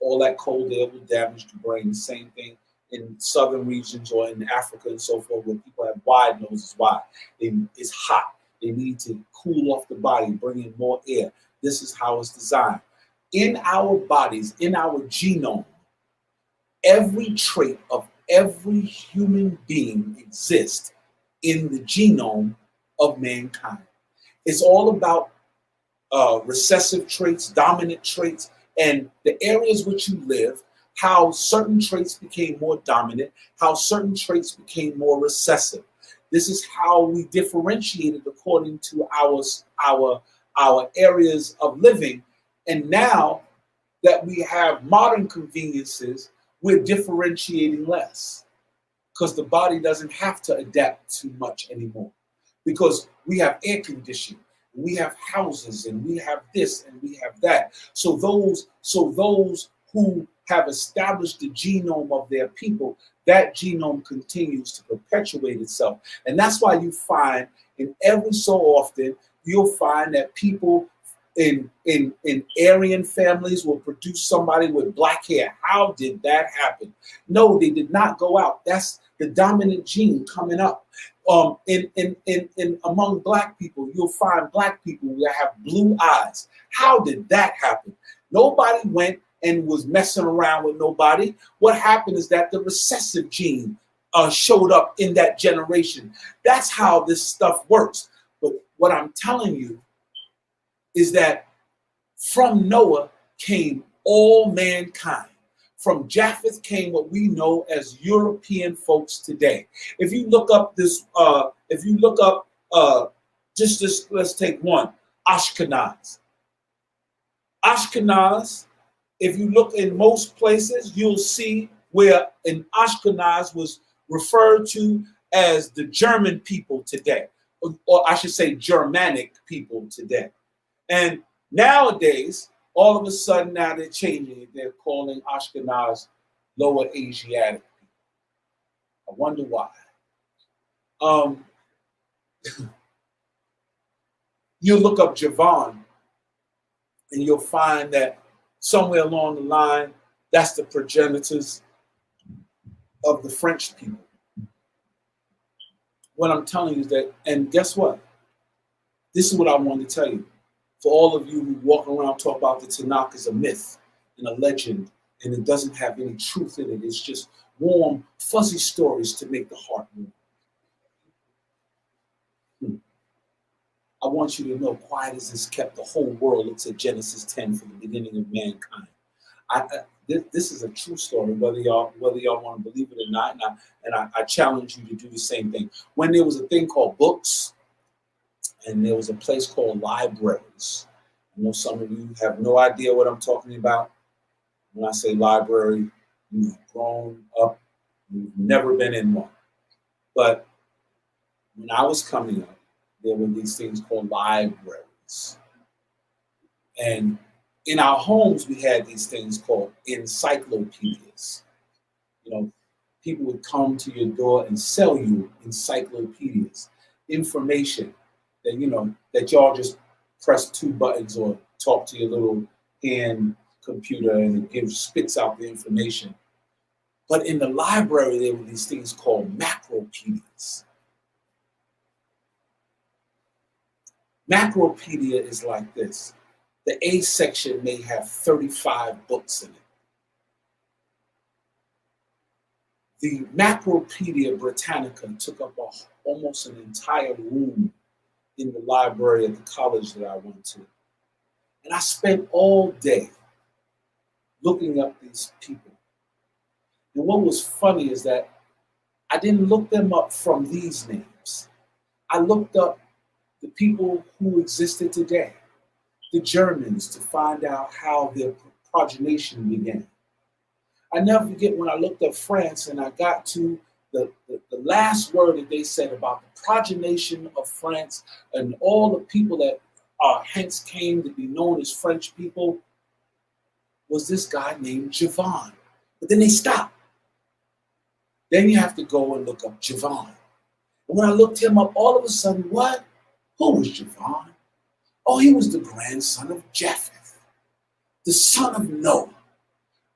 all that cold air will damage the brain. Same thing in southern regions or in Africa and so forth, where people have wide noses. Why? It's hot. They need to cool off the body, bring in more air. This is how it's designed. In our bodies, in our genome, every trait of every human being exists in the genome of mankind. It's all about recessive traits, dominant traits, and the areas which you live, how certain traits became more dominant, how certain traits became more recessive. This is how we differentiated according to our areas of living. And now that we have modern conveniences, we're differentiating less because the body doesn't have to adapt too much anymore, because we have air conditioning, we have houses, and we have this and we have that. So those who have established the genome of their people, that genome continues to perpetuate itself. And that's why you find in every so often, you'll find that people in Aryan families will produce somebody with black hair. How did that happen? No, they did not go out. That's the dominant gene coming up. In among black people, you'll find black people that have blue eyes. How did that happen? Nobody went and was messing around with nobody. What happened is that the recessive gene showed up in that generation. That's how this stuff works. But what I'm telling you is that from Noah came all mankind. From Japheth came what we know as European folks today. If you look up this, let's take one, Ashkenaz. Ashkenaz, if you look in most places, you'll see where an Ashkenaz was referred to as the German people today, or I should say Germanic people today. And nowadays, all of a sudden now they're changing it. They're calling Ashkenaz Lower Asiatic people. I wonder why. You look up Javan and you'll find that somewhere along the line, that's the progenitors of the French people. What I'm telling you is that, and guess what? This is what I wanted to tell you. For all of you who walk around talk about the Tanakh as a myth and a legend, and it doesn't have any truth in it. It's just warm, fuzzy stories to make the heart warm. I want you to know, quiet as it's kept the whole world. It's at Genesis 10 for the beginning of mankind. This is a true story, whether y'all want to believe it or not. And I challenge you to do the same thing. When there was a thing called books, and there was a place called libraries. I know some of you have no idea what I'm talking about. When I say library, you've grown up, you've never been in one. But when I was coming up, there were these things called libraries. And in our homes, we had these things called encyclopedias. You know, people would come to your door and sell you encyclopedias, information that, you know, that y'all just press two buttons or talk to your little hand computer and it spits out the information. But in the library, there were these things called macropedias. Macropedia is like this. The A section may have 35 books in it. The Macropedia Britannica took up almost an entire room in the library at the college that I went to. And I spent all day looking up these people. And what was funny is that I didn't look them up from these names. I looked up the people who existed today, the Germans, to find out how their progenation began. I never forget when I looked up France and I got to the last word that they said about the progenation of France and all the people that hence came to be known as French people was this guy named Javan. But then they stopped. Then you have to go and look up Javan. And when I looked him up, all of a sudden, what? Who was Javon? Oh, he was the grandson of Japheth, the son of Noah.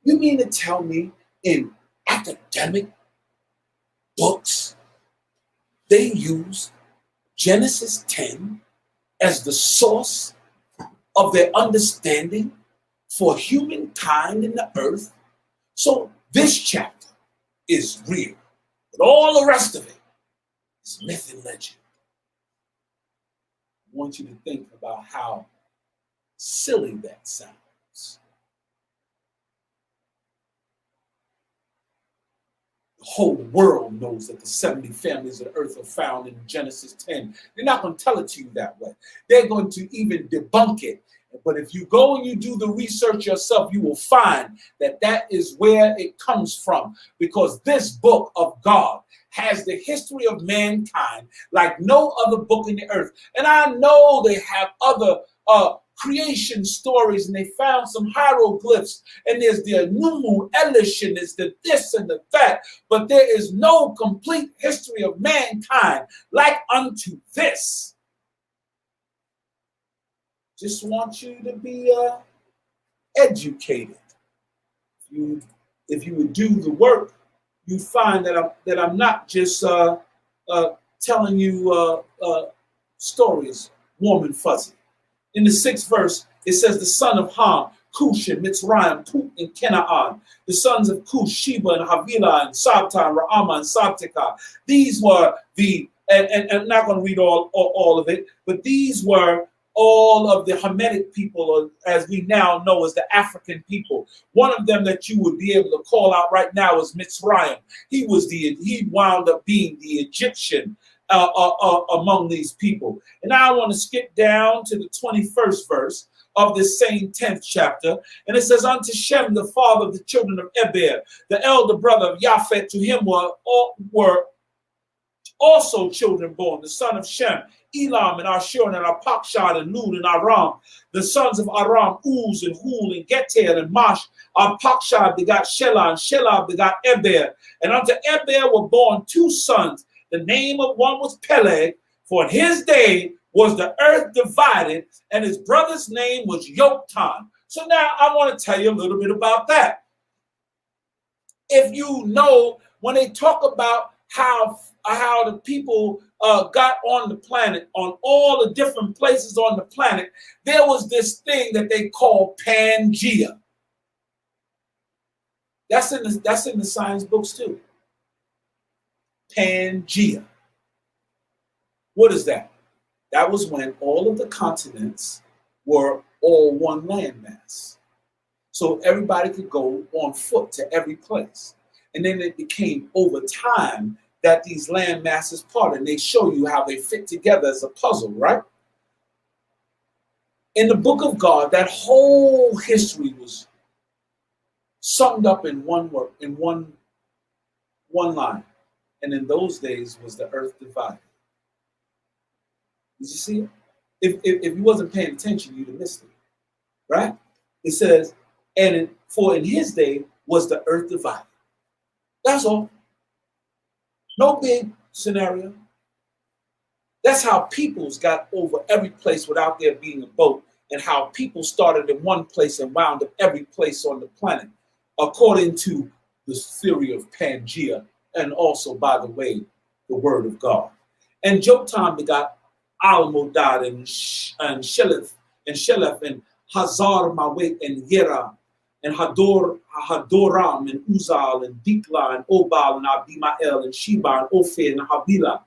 You mean to tell me in academic books, they use Genesis 10 as the source of their understanding for humankind in the earth? So this chapter is real, but all the rest of it is myth and legend. I want you to think about how silly that sounds. The whole world knows that the 70 families of the earth are found in Genesis 10. They're not going to tell it to you that way. They're going to even debunk it. But if you go and you do the research yourself, you will find that that is where it comes from. Because this book of God has the history of mankind like no other book in the earth. And I know they have other creation stories, and they found some hieroglyphs, and there's the Numu Elish, and there's the this and the that, but there is no complete history of mankind like unto this. Just want you to be educated. If you would do the work, you find that I'm not just telling you stories warm and fuzzy. In the 6th verse, it says the son of Ham, Cush and Mitzrayim, Put and Canaan, the sons of Cush, Sheba and Havilah and Sabta and Ra'ama and Sabtika. These were and I'm not going to read all of it, but these were all of the Hamitic people, or as we now know as the African people. One of them that you would be able to call out right now is Mitzrayim. He wound up being the Egyptian among these people. And now I want to skip down to the 21st verse of this same 10th chapter. And it says, unto Shem, the father of the children of Eber, the elder brother of Japhet, to him were also children born, the son of Shem, Elam and Ashur and Arpachshad and Lud and Aram, the sons of Aram, Uz and Hul and Geter and Mash. Arpachshad begot Shelah, and Shelah begot Eber. And unto Eber were born 2 sons. The name of one was Peleg, for in his day was the earth divided, and his brother's name was Yoktan. So now I want to tell you a little bit about that. If you know, when they talk about how the people got on the planet, on all the different places on the planet, there was this thing that they call Pangea. That's in the science books too. Pangea. What is that? That was when all of the continents were all one landmass. So everybody could go on foot to every place. And then it became over time that these land masses parted, and they show you how they fit together as a puzzle, right? In the book of God, that whole history was summed up in one word, in one line. And in those days was the earth divided. Did you see it? If you wasn't paying attention, you'd have missed it, right? It says, for in his day was the earth divided. That's all. No big scenario. That's how peoples got over every place without there being a boat, and how people started in one place and wound up every place on the planet, according to the theory of Pangea, and also, by the way, the word of God. And Jotam begot Almodad and Shelef and Hazar Mawet and Yera and Hadoram and Uzal and Dikla and Obal and Abimael and Sheba and Ophir and Havilah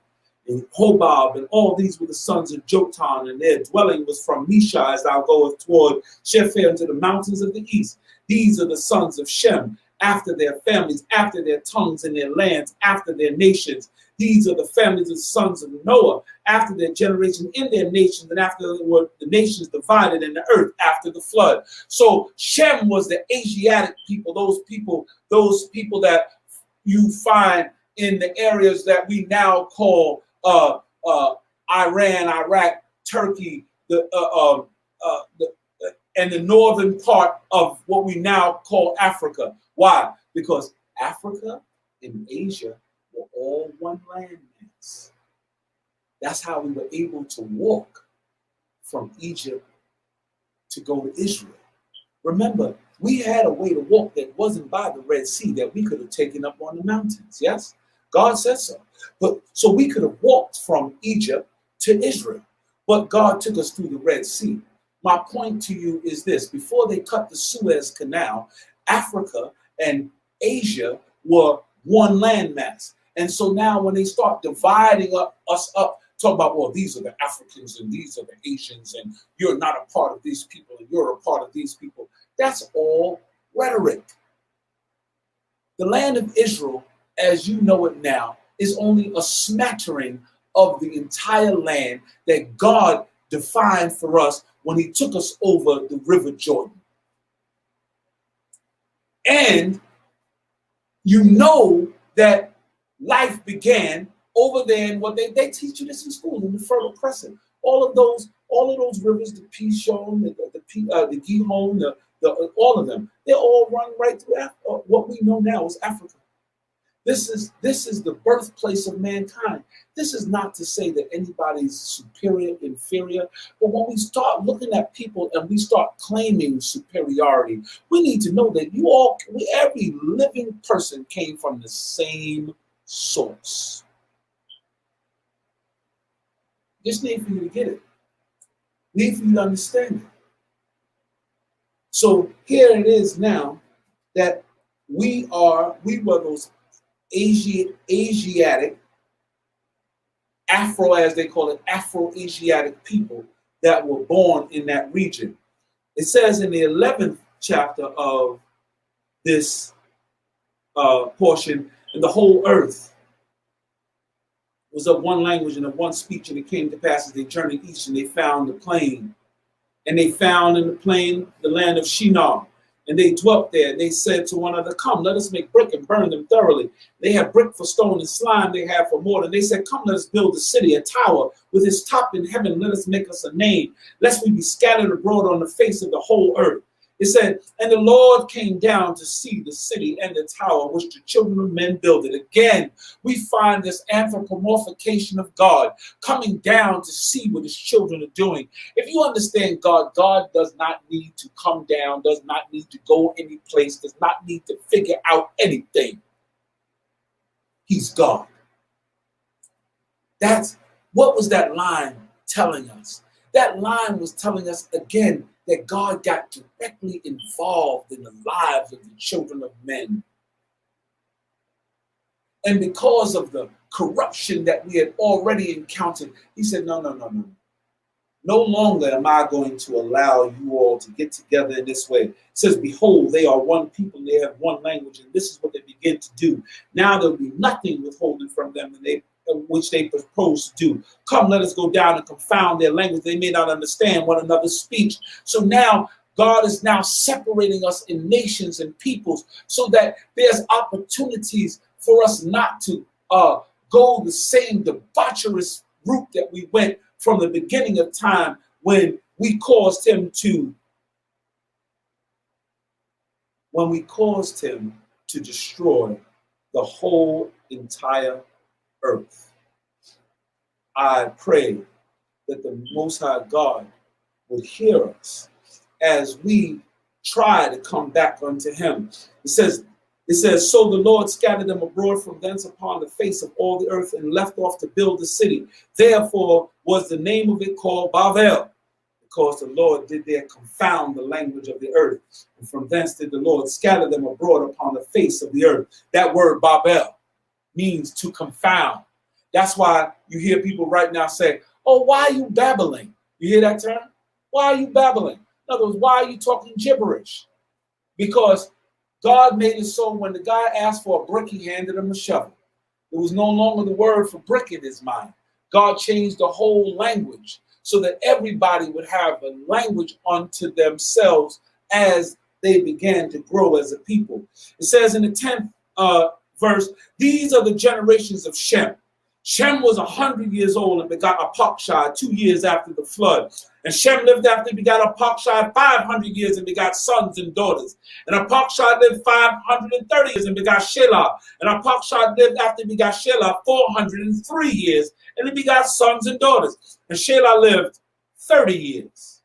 and Hobab, and all these were the sons of Jotan, and their dwelling was from Misha as thou goest toward Shepher into the mountains of the east. These are the sons of Shem, after their families, after their tongues and their lands, after their nations. These are the families of the sons of Noah, after their generation in their nations, and after the nations divided in the earth after the flood. So Shem was the Asiatic people, those people that you find in the areas that we now call Iran, Iraq, Turkey, and the northern part of what we now call Africa. Why? Because Africa and Asia were all one landmass. That's how we were able to walk from Egypt to go to Israel. Remember, we had a way to walk that wasn't by the Red Sea that we could have taken up on the mountains. Yes, God said so. But so we could have walked from Egypt to Israel, but God took us through the Red Sea. My point to you is this: before they cut the Suez Canal, Africa and Asia were one landmass. And so now when they start dividing us up, talk about, well, these are the Africans and these are the Asians, and you're not a part of these people and you're a part of these people. That's all rhetoric. The land of Israel, as you know it now, is only a smattering of the entire land that God defined for us when he took us over the River Jordan. And you know that life began over there in what they teach you this in school, in the Fertile Crescent. All of those rivers, the Pishon, the Gihon, all of them, they all run right through what we know now as Africa. This is the birthplace of mankind. This is not to say that anybody's superior, inferior, but when we start looking at people and we start claiming superiority, we need to know that every living person came from the same source. Just need for you to get it. Need for you to understand it. So here it is now that we were those Asiatic, Afro, as they call it, Afro-Asiatic people that were born in that region. It says in the 11th chapter of this portion, and the whole earth was of one language and of one speech, and it came to pass as they journeyed east, and they found the plain. And they found in the plain the land of Shinar. And they dwelt there, and they said to one another, come, let us make brick and burn them thoroughly. They have brick for stone and slime they have for mortar. And they said, come, let us build a city, a tower with its top in heaven. Let us make us a name, lest we be scattered abroad on the face of the whole earth. It said, and the Lord came down to see the city and the tower which the children of men builded. Again, we find this anthropomorphication of God coming down to see what his children are doing. If you understand God, God does not need to come down, does not need to go any place, does not need to figure out anything. He's God. What was that line telling us? That line was telling us again that God got directly involved in the lives of the children of men. And because of the corruption that we had already encountered, he said, no. No longer am I going to allow you all to get together in this way. It says, behold, they are one people, and they have one language, and this is what they begin to do. Now there will be nothing withholding from them, which they propose to do. Come, let us go down and confound their language. They may not understand one another's speech. So now God is now separating us in nations and peoples so that there's opportunities for us not to go the same debaucherous route that we went from the beginning of time when we caused him to destroy the whole entire earth. I pray that the Most High God would hear us as we try to come back unto him. It says, so the Lord scattered them abroad from thence upon the face of all the earth and left off to build the city. Therefore was the name of it called Babel, because the Lord did there confound the language of the earth. And from thence did the Lord scatter them abroad upon the face of the earth. That word Babel means to confound. That's why you hear people right now say, oh, why are you babbling? You hear that term? Why are you babbling? In other words, why are you talking gibberish? Because God made it so when the guy asked for a brick, he handed him a shovel. It was no longer the word for brick in his mind. God changed the whole language so that everybody would have a language unto themselves as they began to grow as a people. It says in the 10th verse, these are the generations of Shem. Shem was 100 years old and begot Arpachshad 2 years after the flood. And Shem lived after he begot Arpachshad 500 years and begot sons and daughters. And Arpachshad lived 530 years and begot Shelah. And Arpachshad lived after he begot Shelah 403 years and he begot sons and daughters. And Shelah lived 30 years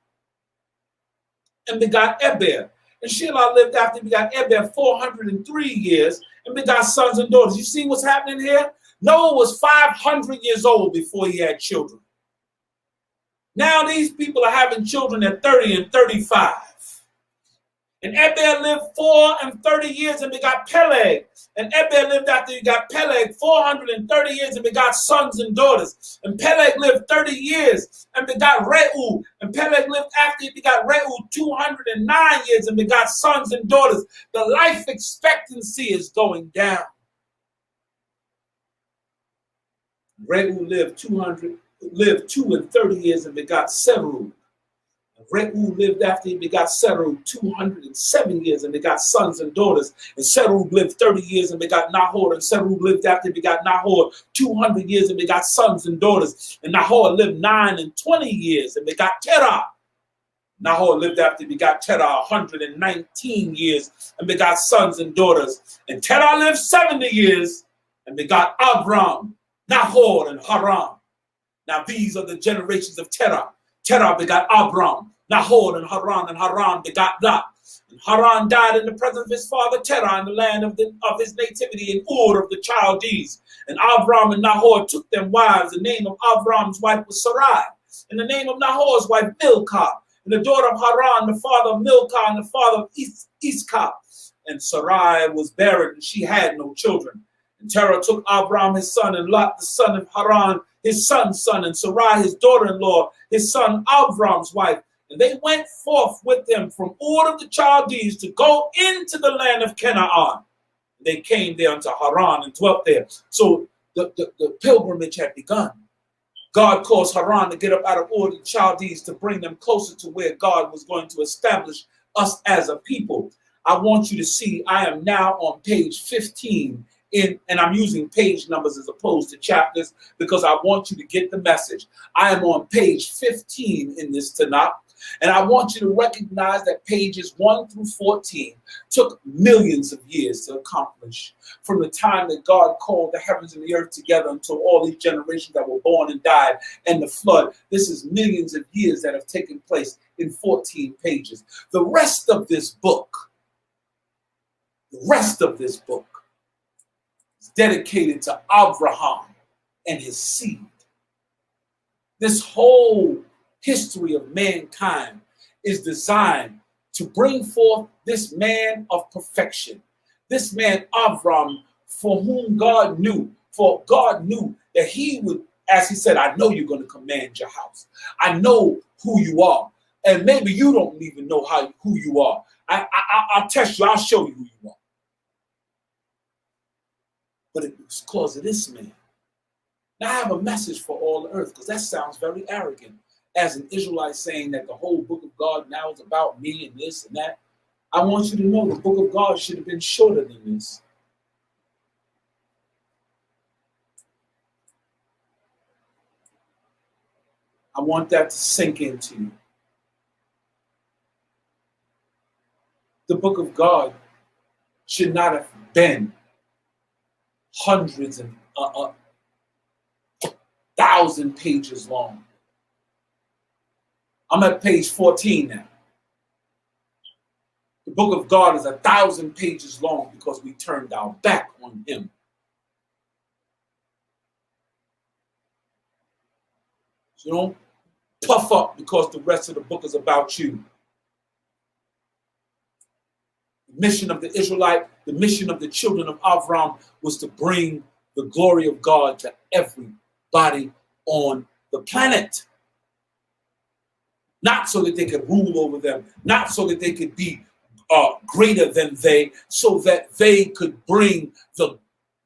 and begot Eber. And Shelah lived after he begot Eber 403 years and begot sons and daughters. You see what's happening here? Noah was 500 years old before he had children. Now these people are having children at 30 and 35. And Eber lived 430 years and begot Peleg. And Eber lived after he got Peleg 430 years and begot sons and daughters. And Peleg lived 30 years and begot Reu. And Peleg lived after he begot Reu 209 years and begot sons and daughters. The life expectancy is going down. Reu lived 230 years and begot Seru. Reu lived after he begot Seru 207 years and begot sons and daughters. And Seru lived 30 years and begot Nahor. And Seru lived after he begot Nahor 200 years and begot sons and daughters. And Nahor lived 920 years and begot Terah. Nahor lived after he begot Terah 119 years and begot sons and daughters. And Terah lived 70 years and begot Abram, Nahor, and Haran. Now these are the generations of Terah. Terah begot Abram, Nahor, and Haran begot Lot. And Haran died in the presence of his father Terah in the land of his nativity in Ur of the Chaldees. And Abram and Nahor took them wives. The name of Abram's wife was Sarai, and the name of Nahor's wife Milcah, and the daughter of Haran, the father of Milcah, and the father of Iscah. And Sarai was barren, and she had no children. And Terah took Abram his son, and Lot the son of Haran his son's son, and Sarai his daughter-in-law, his son Abram's wife. And they went forth with him from Ur of the Chaldees to go into the land of Canaan. They came there unto Haran and dwelt there. So the pilgrimage had begun. God caused Haran to get up out of Ur of the Chaldees to bring them closer to where God was going to establish us as a people. I want you to see I am now on page 15 and I'm using page numbers as opposed to chapters because I want you to get the message. I am on page 15 in this Tanakh, and I want you to recognize that pages 1 through 14 took millions of years to accomplish, from the time that God called the heavens and the earth together until all these generations that were born and died and the flood. This is millions of years that have taken place in 14 pages. The rest of this book dedicated to Abraham and his seed. This whole history of mankind is designed to bring forth this man of perfection, this man Abraham, for whom God knew that he would, as he said, I know you're going to command your house. I know who you are. And maybe you don't even know who you are. I'll test you. I'll show you who you are. But it was because of this man. Now I have a message for all the earth, because that sounds very arrogant. As an Israelite saying that the whole book of God now is about me and this and that. I want you to know the book of God should have been shorter than this. I want that to sink into you. The book of God should not have been hundreds and 1,000 pages long. I'm at page 14 now. The book of God is 1,000 pages long because we turned our back on him. So don't puff up because the rest of the book is about you. The mission of the Israelite, the mission of the children of Avram was to bring the glory of God to everybody on the planet. Not so that they could rule over them, not so that they could be greater than they, so that they could bring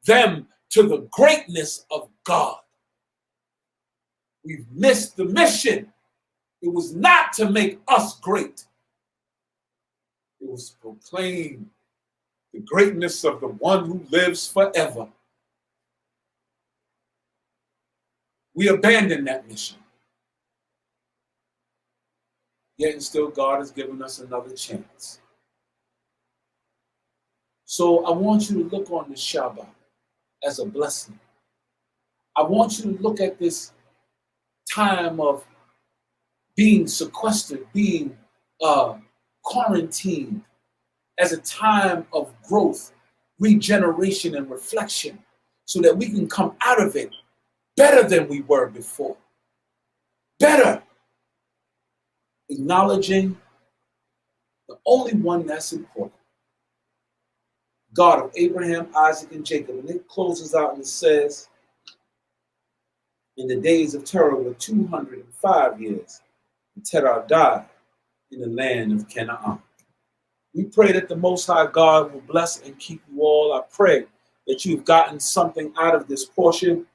them to the greatness of God. We've missed the mission. It was not to make us great. It was to proclaim the greatness of the one who lives forever. We abandoned that mission. Yet and still God has given us another chance. So I want you to look on the Shabbat as a blessing. I want you to look at this time of being sequestered, being quarantined, as a time of growth, regeneration, and reflection, so that we can come out of it better than we were before. Better. Acknowledging the only one that's important. God of Abraham, Isaac, and Jacob. And it closes out and it says, in the days of Terah were 205 years, and Terah died in the land of Canaan. We pray that the Most High God will bless and keep you all. I pray that you've gotten something out of this portion,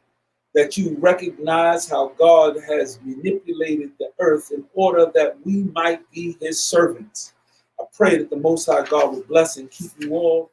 that you recognize how God has manipulated the earth in order that we might be his servants. I pray that the Most High God will bless and keep you all.